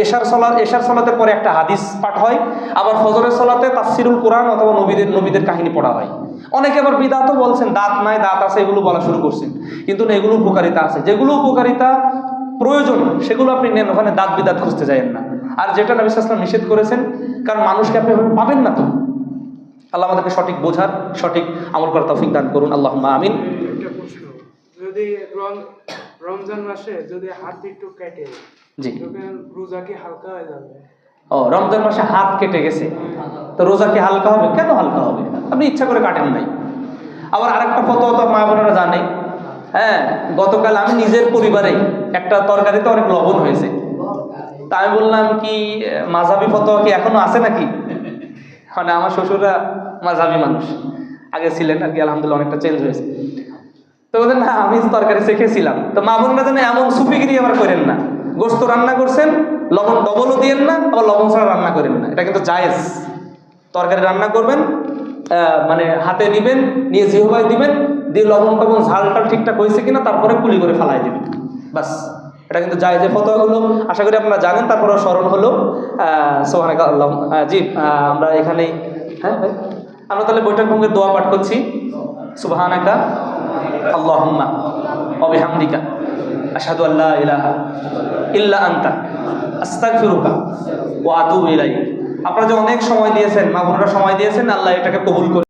এশার সলাতের পরে একটা হাদিস পাঠ হয়, আবার ফজরের সলাতে তাফসিরুল কোরআন অথবা নবীদের কাহিনী পড়া হয়। অনেকে আবার বিদাতও বলছেন, দাঁত নাই দাঁত আছে এগুলো বলা শুরু করছেন, কিন্তু না, এগুলো উপকারিতা আছে। যেগুলো উপকারিতা প্রয়োজন সেগুলো আপনি নেন, ওখানে দাঁত বিদাত খুঁজতে যাবেন না। আর যেটা নবী সাল্লাল্লাহু আলাইহি ওয়াসাল্লাম নিষেধ করেছেন, কারণ মানুষকে আপনি পাবেন না তো। আল্লাহ আমাদেরকে সঠিক বোঝার, সঠিক আমল করার তৌফিক দান করুন, আল্লাহুম্মা আমিন। যদি রমজান মাসে যদি হাত একটু কেটে, জি, রোজা কি হালকা হয়ে যাবে? ও, রমজান মাসে হাত কেটে গেছে তো রোজা কি হালকা হবে? কেন হালকা হবে? আপনি ইচ্ছা করে কাটেন নাই। আবার আরেকটা ফতোয়া তো মা বোনেরা জানে। হ্যাঁ, গতকাল আমি নিজের পরিবারে একটা তরকারিতে অনেক লবণ হয়েছে, তা আমি বললাম কি মাযহাবি ফতোয়া কি এখনো আছে নাকি? মানে আমার শ্বশুররা মাযহাবি মানুষ, আগে ছিলেন আর কি, আলহামদুলিল্লাহ অনেকটা চেঞ্জ হয়েছে। তো বলতেন না, আমি তরকারি শিখেছিলাম। তো মা বোনরা যেন এমন সুফিগিরি আবার করেন না, গোস্ত রান্না করছেন লবণ ডবলও দিয়েন না, আবার লবণ ছাড়া রান্না করেন না, এটা কিন্তু জায়েজ। তরকারি রান্না করবেন, মানে হাতে নিবেন, নিয়ে জিহ্বায় দিবেন, দিয়ে লবণ টবণ ঝালটা ঠিকঠাক হয়েছে কিনা তারপরে কুলি করে ফালাই দিবেন, বাস। এটা কিন্তু জায়েজ। যে ফতোয়াগুলো আশা করি আপনারা জানেন, তারপরে স্মরণ হলো। সুবহানাকাল্লাহ। জি, আমরা এখানেই, হ্যাঁ ভাই, আমরা তাহলে বৈঠক ভঙ্গের দোয়া পাঠ করছি। সুবহানাকা আল্লাহুম্মা ওয়া বিহামদিকা আশহাদু আল্লা ইলাহা ইল্লা আনতা আস্তাগফিরুকা ওয়া আতুবু ইলাইক। আপনারা যে অনেক সময় দিয়েছেন, মা বোনেরা সময় দিয়েছেন, আল্লাহ এটাকে কবুল করুন।